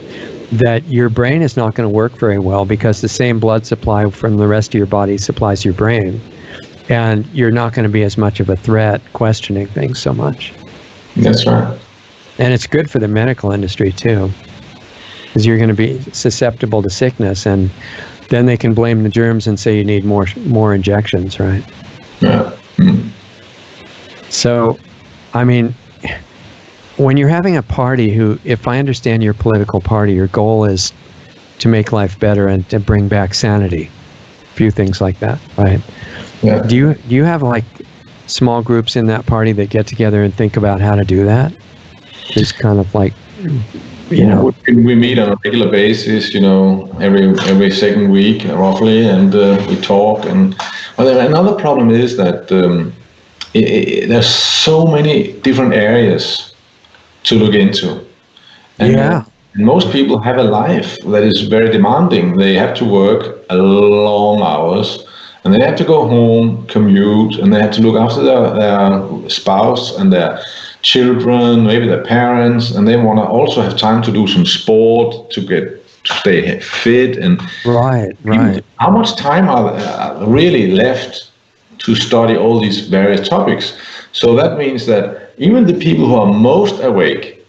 that your brain is not going to work very well, because the same blood supply from the rest of your body supplies your brain. And you're not going to be as much of a threat questioning things so much. That's right. And it's good for the medical industry too, because you're going to be susceptible to sickness, and then they can blame the germs and say you need more injections, right? Yeah. So, I mean, when you're having a party who, if I understand your political party, your goal is to make life better and to bring back sanity, a few things like that, right? Yeah. Do you have like small groups in that party that get together and think about how to do that? Just kind of like, you know. We meet on a regular basis, you know, every second week roughly, and we talk. And another problem is that there's so many different areas to look into. And most people have a life that is very demanding. They have to work long hours, and they have to go home, commute, and they have to look after their spouse and their children, maybe their parents, and they want to also have time to do some sport to stay fit. And right. How much time are really left to study all these various topics? So that means that even the people who are most awake,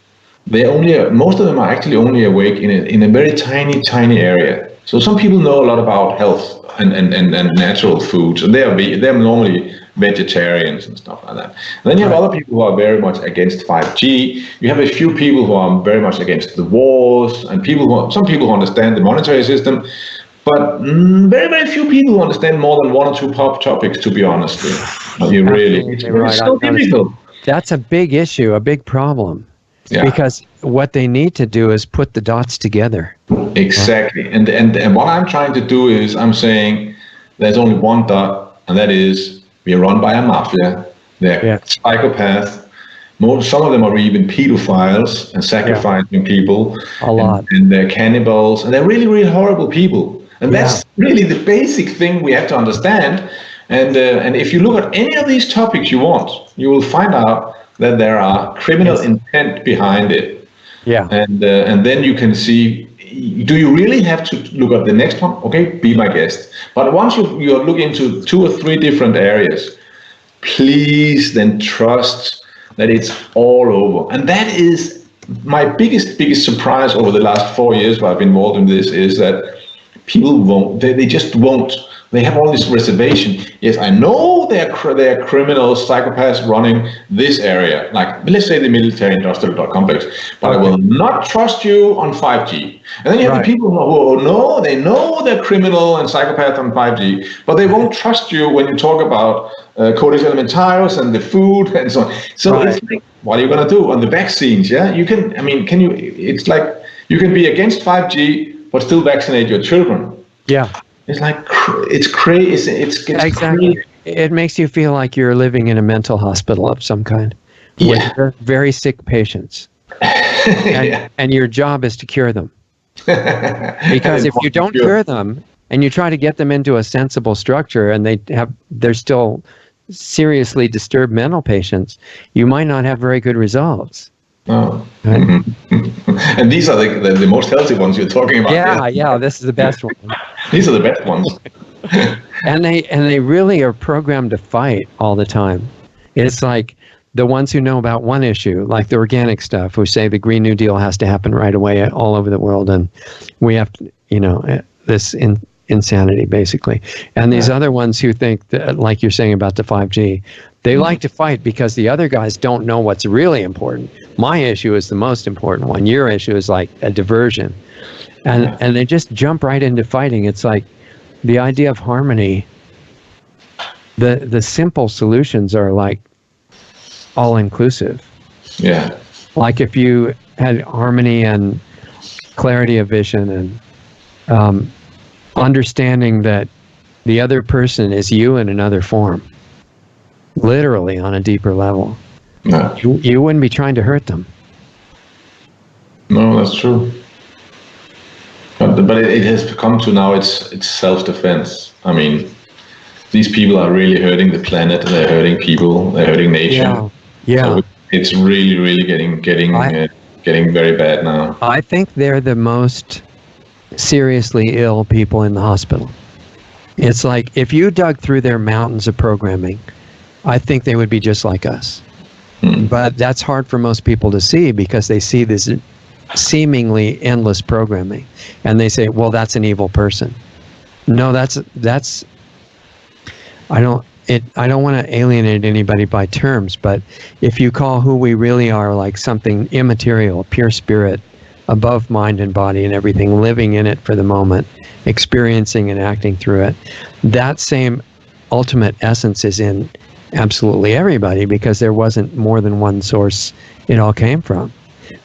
most of them are actually only awake in a very tiny area. So some people know a lot about health and natural foods, and they're normally vegetarians and stuff like that. And then you have other people who are very much against 5G. You have a few people who are very much against the wars, and some people who understand the monetary system, but very, very few people who understand more than one or two pop topics, to be honest. It's so difficult. That's a big issue, a big problem. Yeah. Because what they need to do is put the dots together. Exactly. And what I'm trying to do is I'm saying there's only one dot, and that is we are run by a mafia. They're psychopaths. Some of them are even pedophiles and sacrificing people. A lot. And they're cannibals, and they're really, really horrible people. And that's really the basic thing we have to understand. And if you look at any of these topics you want, you will find out that there are criminal intent behind it. Yeah. And then you can see, do you really have to look at the next one? Okay, be my guest. But once you look into 2 or 3 different areas, please then trust that it's all over. And that is my biggest surprise over the last 4 years where I've been involved in this, is that people won't, they just won't. They have all this reservation. Yes, I know they are criminals, psychopaths running this area, like let's say the military-industrial complex, but I will not trust you on 5G. And then you have the people who know they're criminal and psychopath on 5G, but they won't trust you when you talk about Codex Alimentarius and the food and so on. So it's like, what are you going to do on the vaccines? Yeah, you can. I mean, can you? It's like you can be against 5G but still vaccinate your children. Yeah. It's like, it's crazy. It's exactly. Crazy. It makes you feel like you're living in a mental hospital of some kind with very sick patients. And your job is to cure them. Because if you don't cure them and you try to get them into a sensible structure and they're still seriously disturbed mental patients, you might not have very good results. Oh. And these are the most healthy ones you're talking about. Yeah, this is the best one. These are the best ones. and they really are programmed to fight all the time. It's like the ones who know about one issue, like the organic stuff, who say the Green New Deal has to happen right away all over the world, and we have to, this insanity basically. And these other ones who think that, like you're saying about the 5G, they like to fight because the other guys don't know what's really important. My issue is the most important one. Your issue is like a diversion. And they just jump right into fighting. It's like the idea of harmony. The simple solutions are like all inclusive. Yeah. Like if you had harmony and clarity of vision and understanding that the other person is you in another form, literally on a deeper level. No. You wouldn't be trying to hurt them. No, that's true. But it has come to now, it's self-defense. I mean, these people are really hurting the planet, they're hurting people, they're hurting nature. Yeah. So it's really getting very bad now. I think they're the most seriously ill people in the hospital. It's like if you dug through their mountains of programming, I think they would be just like us. But that's hard for most people to see because they see this seemingly endless programming and they say, well, that's an evil person. No, that's I don't want to alienate anybody by terms, but if you call who we really are like something immaterial, pure spirit, above mind and body and everything, living in it for the moment, experiencing and acting through it, that same ultimate essence is in absolutely everybody because there wasn't more than one source it all came from.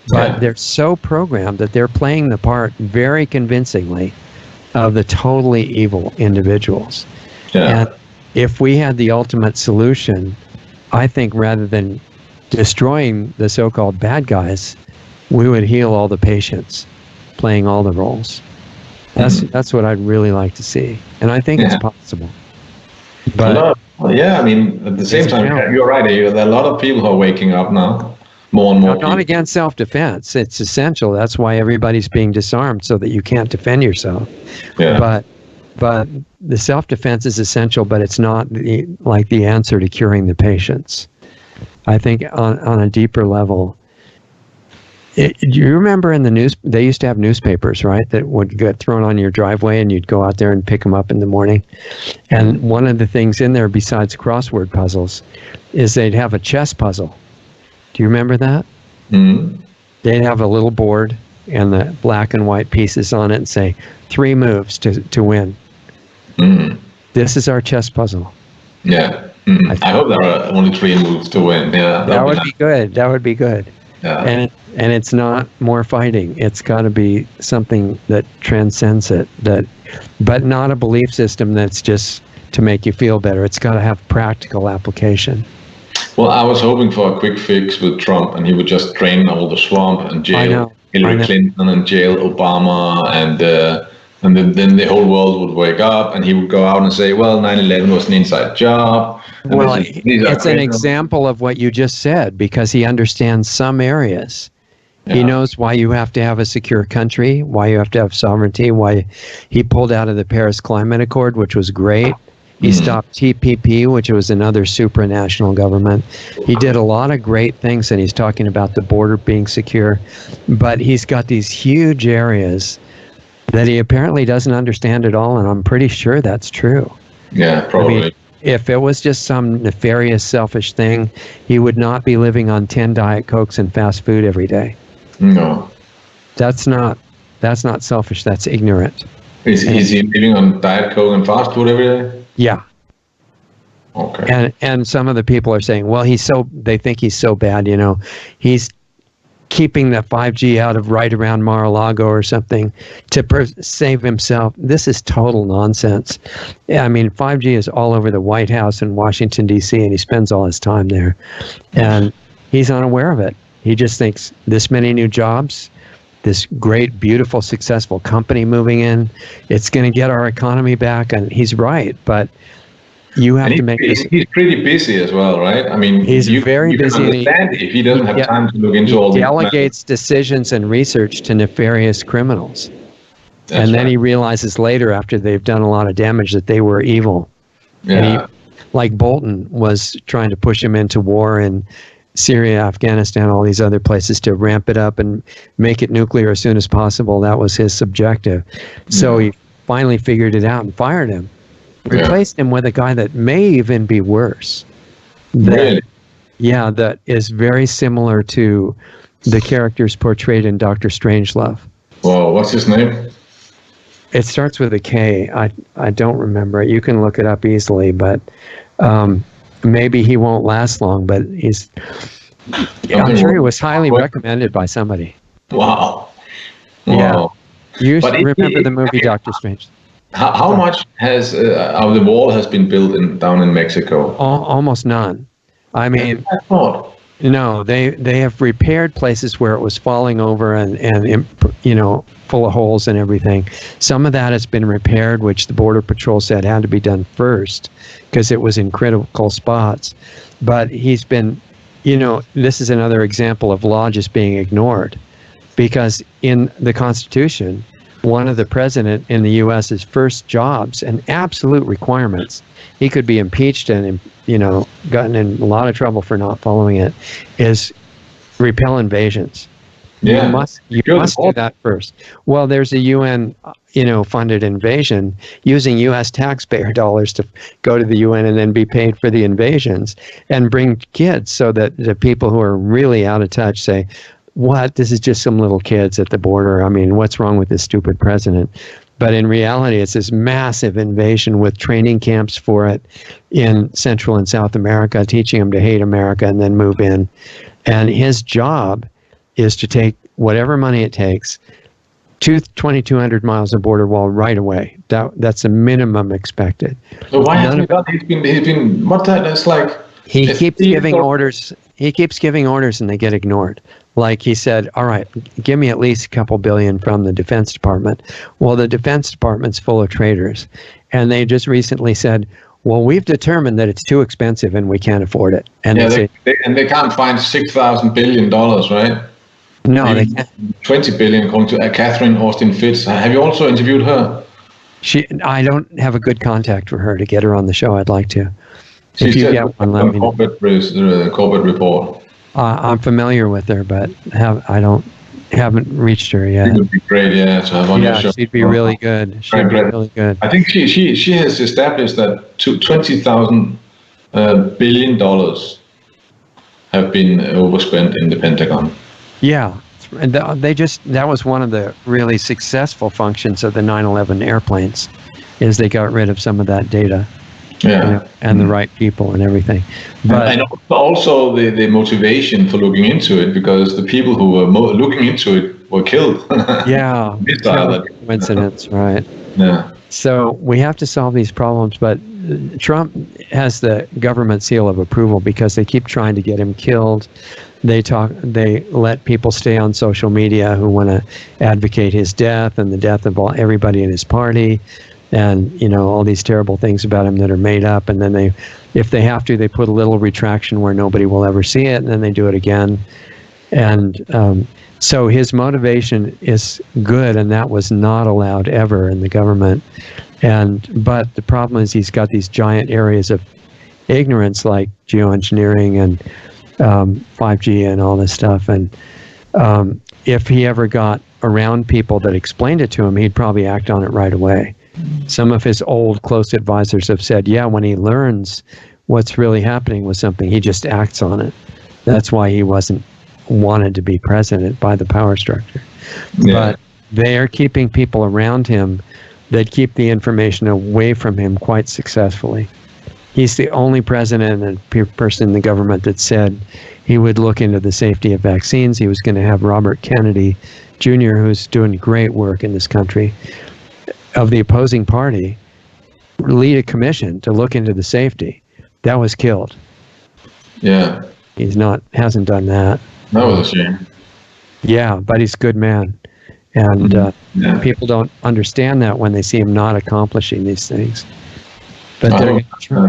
But they're so programmed that they're playing the part very convincingly of the totally evil individuals. And if we had the ultimate solution, I think rather than destroying the so-called bad guys, we would heal all the patients, playing all the roles. That's what I'd really like to see, and I think it's possible. But I mean, at the same time, you're right. There are a lot of people who are waking up now, more and more. Not against self-defense. It's essential. That's why everybody's being disarmed so that you can't defend yourself. Yeah. But the self-defense is essential, but it's not the answer to curing the patients. I think on a deeper level. Do you remember in the news, they used to have newspapers, right, that would get thrown on your driveway and you'd go out there and pick them up in the morning. And one of the things in there besides crossword puzzles is they'd have a chess puzzle. Do you remember that? Mm-hmm. They'd have a little board and the black and white pieces on it and say 3 moves to win. Mm-hmm. This is our chess puzzle. Yeah. Mm-hmm. I hope there are only 3 moves to win. Yeah, that would be good. That would be good. Yeah. And it's not more fighting. It's got to be something that transcends it. But not a belief system that's just to make you feel better. It's got to have practical application. Well, I was hoping for a quick fix with Trump, and he would just drain all the swamp and jail Hillary Clinton and jail Obama and And then the whole world would wake up, and he would go out and say, well, 9/11 was an inside job. Well, it's an example of what you just said, because he understands some areas. Yeah. He knows why you have to have a secure country, why you have to have sovereignty, why he pulled out of the Paris Climate Accord, which was great. He stopped TPP, which was another supranational government. He did a lot of great things, and he's talking about the border being secure. But he's got these huge areas that he apparently doesn't understand at all, and I'm pretty sure that's true. Yeah, probably. I mean, if it was just some nefarious, selfish thing, he would not be living on 10 Diet Cokes and fast food every day. No. That's not selfish, that's ignorant. Is he living on Diet Coke and fast food every day? Yeah. Okay. And some of the people are saying, well, they think he's so bad, he's keeping the 5G out of right around Mar-a-Lago or something to save himself. This is total nonsense. Yeah, I mean, 5G is all over the White House in Washington, D.C., and he spends all his time there. And he's unaware of it. He just thinks this many new jobs, this great, beautiful, successful company moving in, it's going to get our economy back. And he's right, but you have to make this. He's pretty busy as well, right? I mean, he's very busy. Can understand if he doesn't have time to look into all these. He delegates decisions and research to nefarious criminals. And then he realizes later, after they've done a lot of damage, that they were evil. Yeah. And like Bolton was trying to push him into war in Syria, Afghanistan, all these other places to ramp it up and make it nuclear as soon as possible. That was his objective. So he finally figured it out and fired him. Replaced him with a guy that may even be worse. Really? Yeah, that is very similar to the characters portrayed in Dr. Strangelove. Well, what's his name? It starts with a K. I don't remember it. You can look it up easily, but maybe he won't last long, but I'm sure he was highly recommended by somebody. Wow. Yeah. You remember the movie Dr. Strange. How much has of the wall has been built down in Mexico? Almost none. I mean, I thought. No, they have repaired places where it was falling over and full of holes and everything. Some of that has been repaired, which the Border Patrol said had to be done first because it was in critical spots. But he's been, this is another example of law just being ignored, because in the Constitution, one of the president in the U.S.'s first jobs and absolute requirements, he could be impeached and, gotten in a lot of trouble for not following it, is repel invasions. Yeah. You must do that first. Well, there's a UN, funded invasion using U.S. taxpayer dollars to go to the UN and then be paid for the invasions and bring kids so that the people who are really out of touch say, what? This is just some little kids at the border. I mean, what's wrong with this stupid president? But in reality, it's this massive invasion with training camps for it in Central and South America, teaching them to hate America and then move in. And his job is to take whatever money it takes, 2,200 miles of border wall right away. That's a minimum expected. So why hasn't he done? He's been what? That's like he keeps giving orders. He keeps giving orders, and they get ignored. Like he said, all right, give me at least a couple billion from the Defense Department. Well, the Defense Department's full of traitors. And they just recently said, well, we've determined that it's too expensive and we can't afford it. And they can't find $6,000 billion, right? No, they can't. 20 billion according to Catherine Austin Fitz. Have you also interviewed her? I don't have a good contact for her to get her on the show. I'd like to. She's just on corporate report. I'm familiar with her, but haven't reached her yet. It would be great, to have on your show. She'd be really good. She'd be really good. I think she has established that $20,000 billion have been overspent in the Pentagon. Yeah, and that was one of the really successful functions of the 9/11 airplanes, is they got rid of some of that data. Yeah, and the right people and everything. But and also the motivation for looking into it, because the people who were looking into it were killed. Yeah, coincidence, right? Yeah. So we have to solve these problems, but Trump has the government seal of approval because they keep trying to get him killed. They let people stay on social media who want to advocate his death and the death of everybody in his party, and all these terrible things about him that are made up. And then if they have to, they put a little retraction where nobody will ever see it, and then they do it again. And so his motivation is good, and that was not allowed ever in the government. But the problem is he's got these giant areas of ignorance like geoengineering and 5G and all this stuff. And if he ever got around people that explained it to him, he'd probably act on it right away. Some of his old close advisors have said, yeah, when he learns what's really happening with something, he just acts on it. That's why he wasn't wanted to be president by the power structure. Yeah. But they are keeping people around him that keep the information away from him quite successfully. He's the only president and person in the government that said he would look into the safety of vaccines. He was going to have Robert Kennedy Jr., who's doing great work in this country, of the opposing party, lead a commission to look into the safety. That was killed. Yeah. Hasn't done that. That was a shame. Yeah, but he's a good man. And people don't understand that when they see him not accomplishing these things. But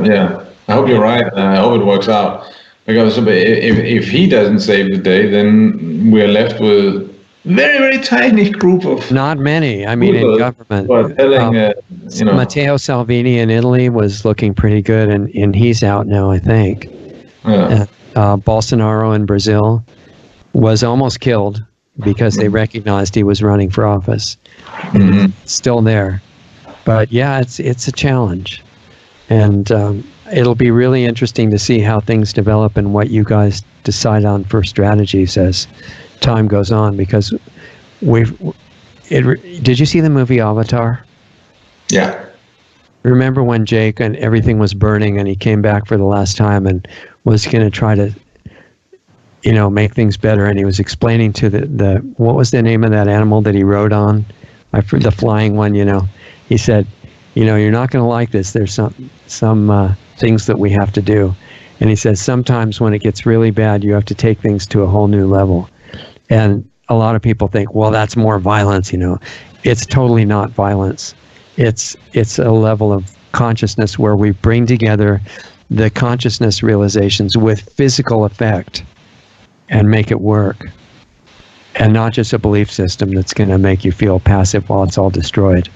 yeah, I hope you're right. I hope it works out. Because if he doesn't save the day, then we're left with very, very tiny group of... Not many. I mean, in government. But telling, Matteo Salvini in Italy was looking pretty good, and he's out now, I think. Yeah. Bolsonaro in Brazil was almost killed because they recognized he was running for office. Mm-hmm. Still there. But yeah, it's a challenge. And it'll be really interesting to see how things develop and what you guys decide on for strategies as time goes on, because did you see the movie Avatar? Yeah. Remember when Jake and everything was burning and he came back for the last time and was going to try to make things better, and he was explaining to the what was the name of that animal that he rode on? The flying one, he said, you're not going to like this. There's some things that we have to do. And he says, sometimes when it gets really bad, you have to take things to a whole new level. And a lot of people think, well, that's more violence, It's totally not violence. It's a level of consciousness where we bring together the consciousness realizations with physical effect and make it work. And not just a belief system that's going to make you feel passive while it's all destroyed.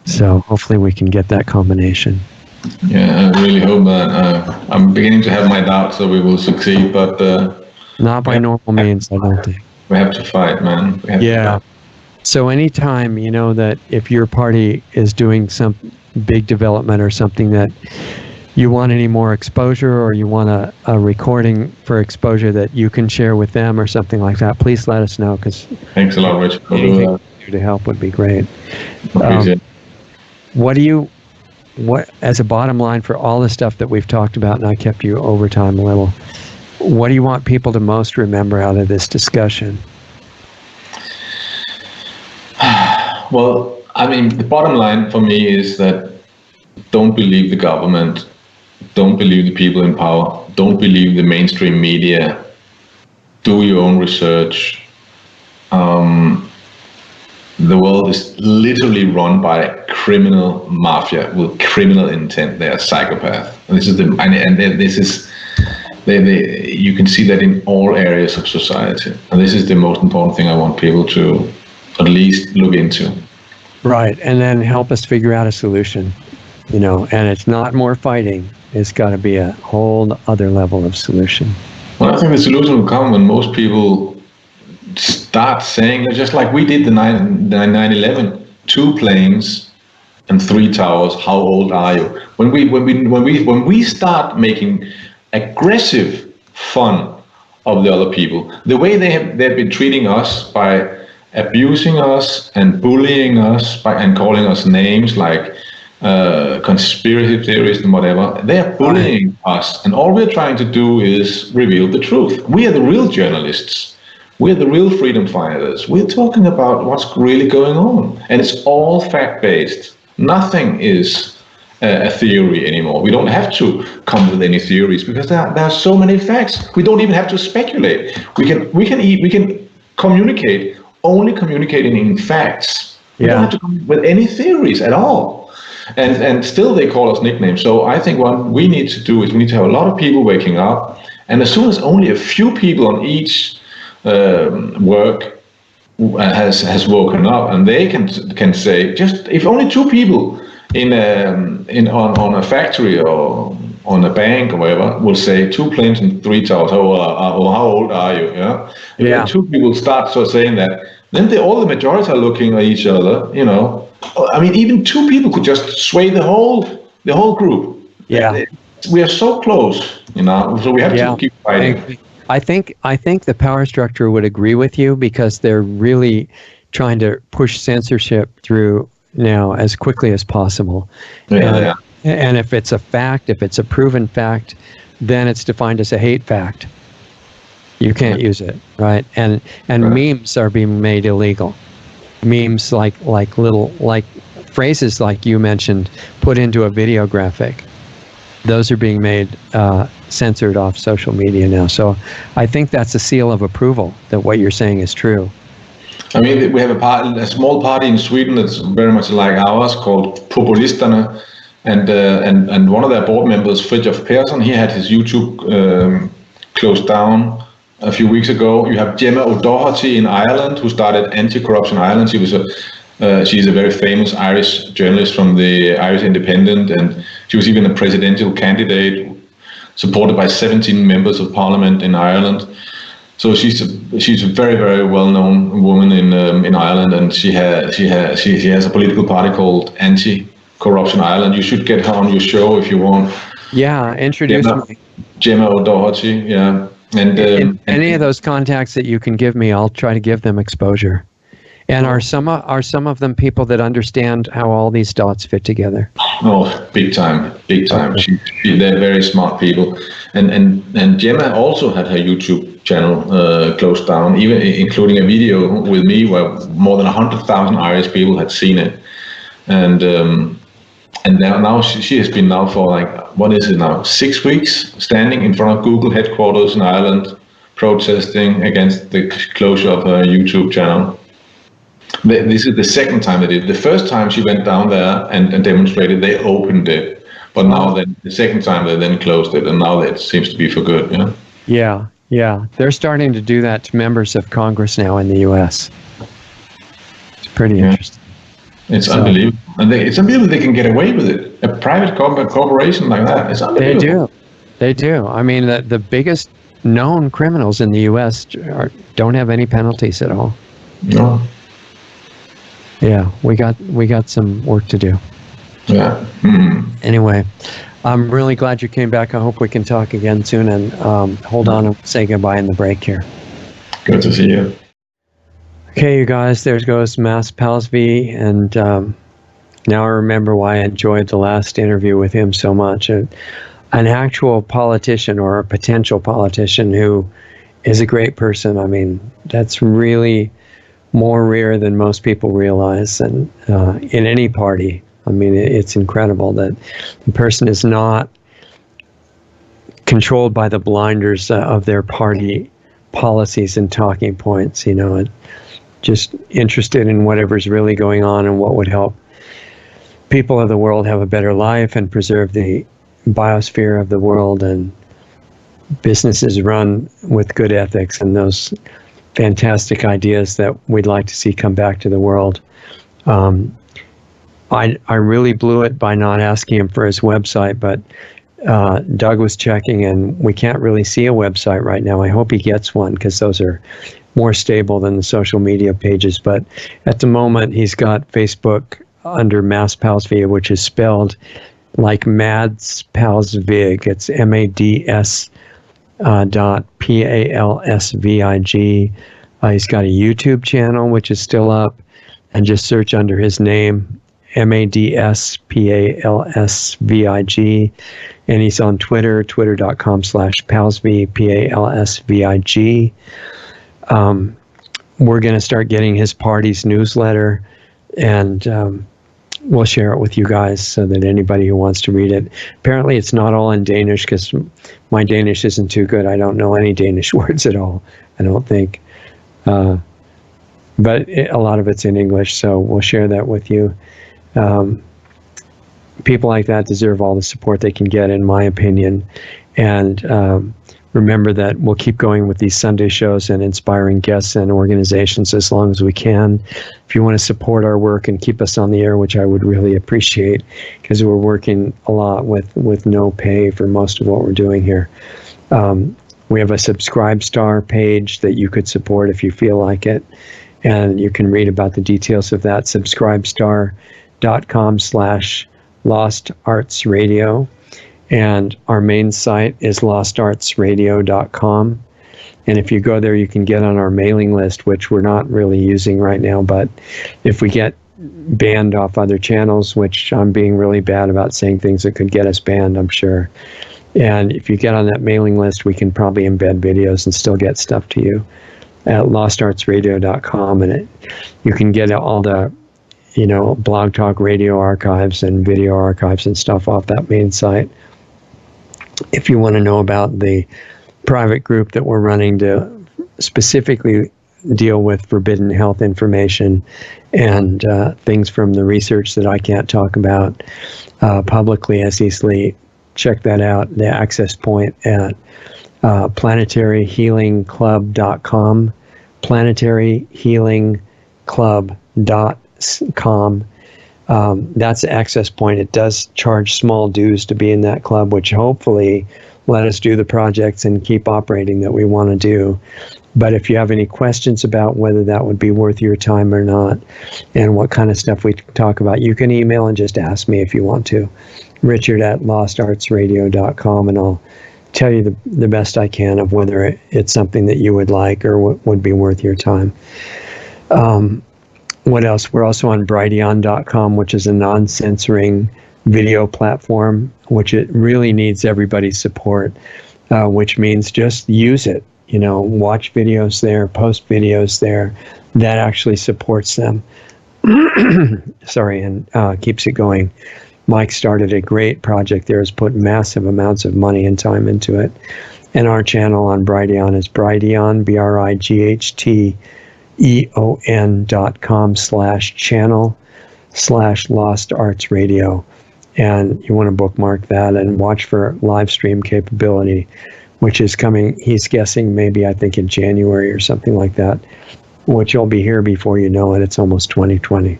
So hopefully we can get that combination. Yeah, I really hope that. I'm beginning to have my doubts that we will succeed, but... not by normal means, I don't think. We have to fight, man. Yeah. So anytime, that if your party is doing some big development or something that you want any more exposure, or you want a recording for exposure that you can share with them or something like that, please let us know, because thanks a lot, Rich. Anything to help would be great. What as a bottom line for all the stuff that we've talked about, and I kept you over time a little, what do you want people to most remember out of this discussion? Well, I mean, the bottom line for me is that don't believe the government, don't believe the people in power, don't believe the mainstream media, do your own research. The world is literally run by a criminal mafia with criminal intent. They are psychopaths. You can see that in all areas of society. And this is the most important thing I want people to at least look into. Right, and then help us figure out a solution. And it's not more fighting. It's got to be a whole other level of solution. Well, I think the solution will come when most people start saying that, just like we did the 9/11, 2 planes and 3 towers. How old are you? When we start making aggressive fun of the other people, the way they've been treating us by abusing us and bullying us and calling us names like conspiracy theorists and whatever, they're bullying us, and all we're trying to do is reveal the truth. We are the real journalists. We're the real freedom fighters. We're talking about what's really going on, and it's all fact-based. Nothing is a theory anymore. We don't have to come with any theories because there are so many facts. We don't even have to speculate. We can communicate, only communicating in facts. We don't have to come with any theories at all. And still they call us nicknames. So I think what we need to do is we need to have a lot of people waking up, and as soon as only a few people on each work has woken up, and they can say, just if only 2 people on a factory or on a bank or whatever will say 2 planes and 3 towers, how old are you? Yeah. If 2 people start saying that, then all the majority are looking at each other. I mean, even 2 people could just sway the whole group. Yeah. We are so close, so we have to keep fighting. I think the power structure would agree with you because they're really trying to push censorship through now as quickly as possible. And if it's a fact, if it's a proven fact, then it's defined as a hate fact. You can't use it, right? And memes are being made illegal. Memes like phrases like you mentioned, put into a video graphic. Those are being made censored off social media now. So I think that's a seal of approval that what you're saying is true. I mean, we have a small party in Sweden that's very much like ours called Populisterna, and one of their board members, Fridtjof Persson, he had his YouTube closed down a few weeks ago. You have Gemma O'Doherty in Ireland, who started Anti-Corruption Ireland. She's a very famous Irish journalist from the Irish Independent, and she was even a presidential candidate, supported by 17 members of parliament in Ireland. So she's a very, very well-known woman in Ireland, and she has a political party called Anti-Corruption Ireland. You should get her on your show if you want. Yeah, introduce me. Gemma O'Doherty, yeah. And any of those contacts that you can give me, I'll try to give them exposure. And are some of them people that understand how all these dots fit together? Oh, big time. Okay. They're very smart people. And Gemma also had her YouTube channel closed down, even including a video with me where more than 100,000 Irish people had seen it. And now she has been now for 6 weeks standing in front of Google headquarters in Ireland, protesting against the closure of her YouTube channel. This is the second time they did. The first time she went down there and demonstrated, they opened it. But now the second time they then closed it, and now it seems to be for good. Yeah. They're starting to do that to members of Congress now in the U.S. It's pretty interesting. It's unbelievable. And it's unbelievable they can get away with it. A private corporation like that, it's unbelievable. They do. I mean, the biggest known criminals in the U.S. don't have any penalties at all. No. Yeah, we got some work to do. Yeah. Anyway, I'm really glad you came back. I hope we can talk again soon, and hold on and say goodbye in the break here. Good to see you. Okay, you guys, there goes Mass Palsvig, and now I remember why I enjoyed the last interview with him so much. An actual politician or a potential politician who is a great person. I mean, that's really more rare than most people realize, and in any party. I mean, it's incredible that the person is not controlled by the blinders of their party policies and talking points, just interested in whatever's really going on and what would help people of the world have a better life and preserve the biosphere of the world, and businesses run with good ethics and those fantastic ideas that we'd like to see come back to the world. I really blew it by not asking him for his website, but Doug was checking, and we can't really see a website right now. I hope he gets one, because those are more stable than the social media pages. But at the moment, he's got Facebook under Mass Palsvig, which is spelled like Mads Palsvig. It's MADS .PALSVIG. He's got a YouTube channel, which is still up, and just search under his name, MADS PALSVIG. And he's on Twitter, twitter.com/Palsvig, PALSVIG. We're going to start getting his party's newsletter, and we'll share it with you guys so that anybody who wants to read it. Apparently, it's not all in Danish because my Danish isn't too good. I don't know any Danish words at all, I don't think. But a lot of it's in English, so we'll share that with you. People like that deserve all the support they can get, in my opinion. And remember that we'll keep going with these Sunday shows and inspiring guests and organizations as long as we can. If you want to support our work and keep us on the air, which I would really appreciate, because we're working a lot with no pay for most of what we're doing here. We have a Subscribe Star page that you could support if you feel like it. And you can read about the details of that, subscribestar.com/LostArtsRadio. And our main site is lostartsradio.com. And if you go there, you can get on our mailing list, which we're not really using right now. But if we get banned off other channels, which I'm being really bad about saying things that could get us banned, I'm sure. And if you get on that mailing list, we can probably embed videos and still get stuff to you at lostartsradio.com. And you can get all the, Blog Talk Radio archives and video archives and stuff off that main site. If you want to know about the private group that we're running to specifically deal with forbidden health information and things from the research that I can't talk about publicly as easily, check that out, the access point at planetaryhealingclub.com, planetaryhealingclub.com. That's the access point. It does charge small dues to be in that club, which hopefully let us do the projects and keep operating that we want to do. But if you have any questions about whether that would be worth your time or not, and what kind of stuff we talk about, you can email and just ask me if you want to. Richard at lostartsradio.com, and I'll tell you the best I can of whether it's something that you would like or would be worth your time. What else? We're also on Brighteon.com, which is a non-censoring video platform, which it really needs everybody's support, which means just use it. Watch videos there, post videos there. That actually supports them. Sorry, and keeps it going. Mike started a great project there, has put massive amounts of money and time into it. And our channel on Brighteon is Brighteon, BRIGHTEON.com/channel/LostArtsRadio. And you want to bookmark that and watch for live stream capability, which is coming, he's guessing maybe, I think, in January or something like that, which you'll be here before you know it. It's almost 2020.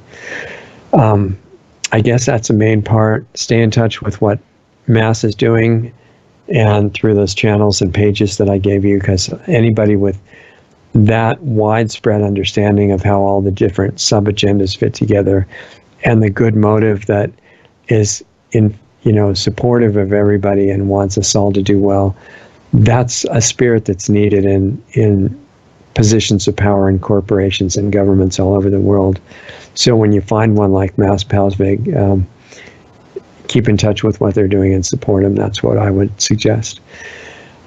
I guess that's the main part. Stay in touch with what Mass is doing and through those channels and pages that I gave you, because anybody with that widespread understanding of how all the different sub-agendas fit together and the good motive that is supportive of everybody and wants us all to do well, that's a spirit that's needed in positions of power in corporations and governments all over the world. So when you find one like Mass Palsvig, keep in touch with what they're doing and support them. That's what I would suggest.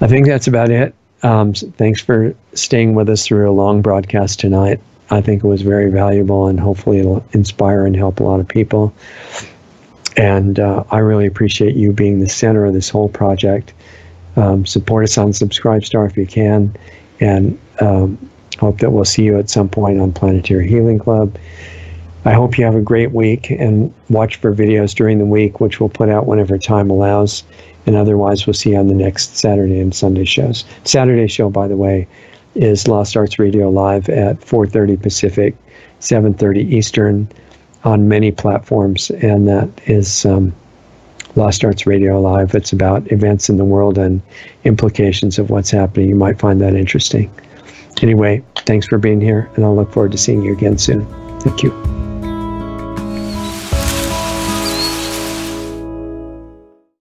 I think that's about it. Thanks for staying with us through a long broadcast tonight. I think it was very valuable, and hopefully it'll inspire and help a lot of people. And I really appreciate you being the center of this whole project. Support us on Subscribe Star if you can, and hope that we'll see you at some point on Planetary Healing Club. I hope you have a great week, and watch for videos during the week, which we'll put out whenever time allows. And otherwise, we'll see you on the next Saturday and Sunday shows. Saturday show, by the way, is Lost Arts Radio Live at 4:30 Pacific, 7:30 Eastern on many platforms. And that is Lost Arts Radio Live. It's about events in the world and implications of what's happening. You might find that interesting. Anyway, thanks for being here, and I'll look forward to seeing you again soon. Thank you.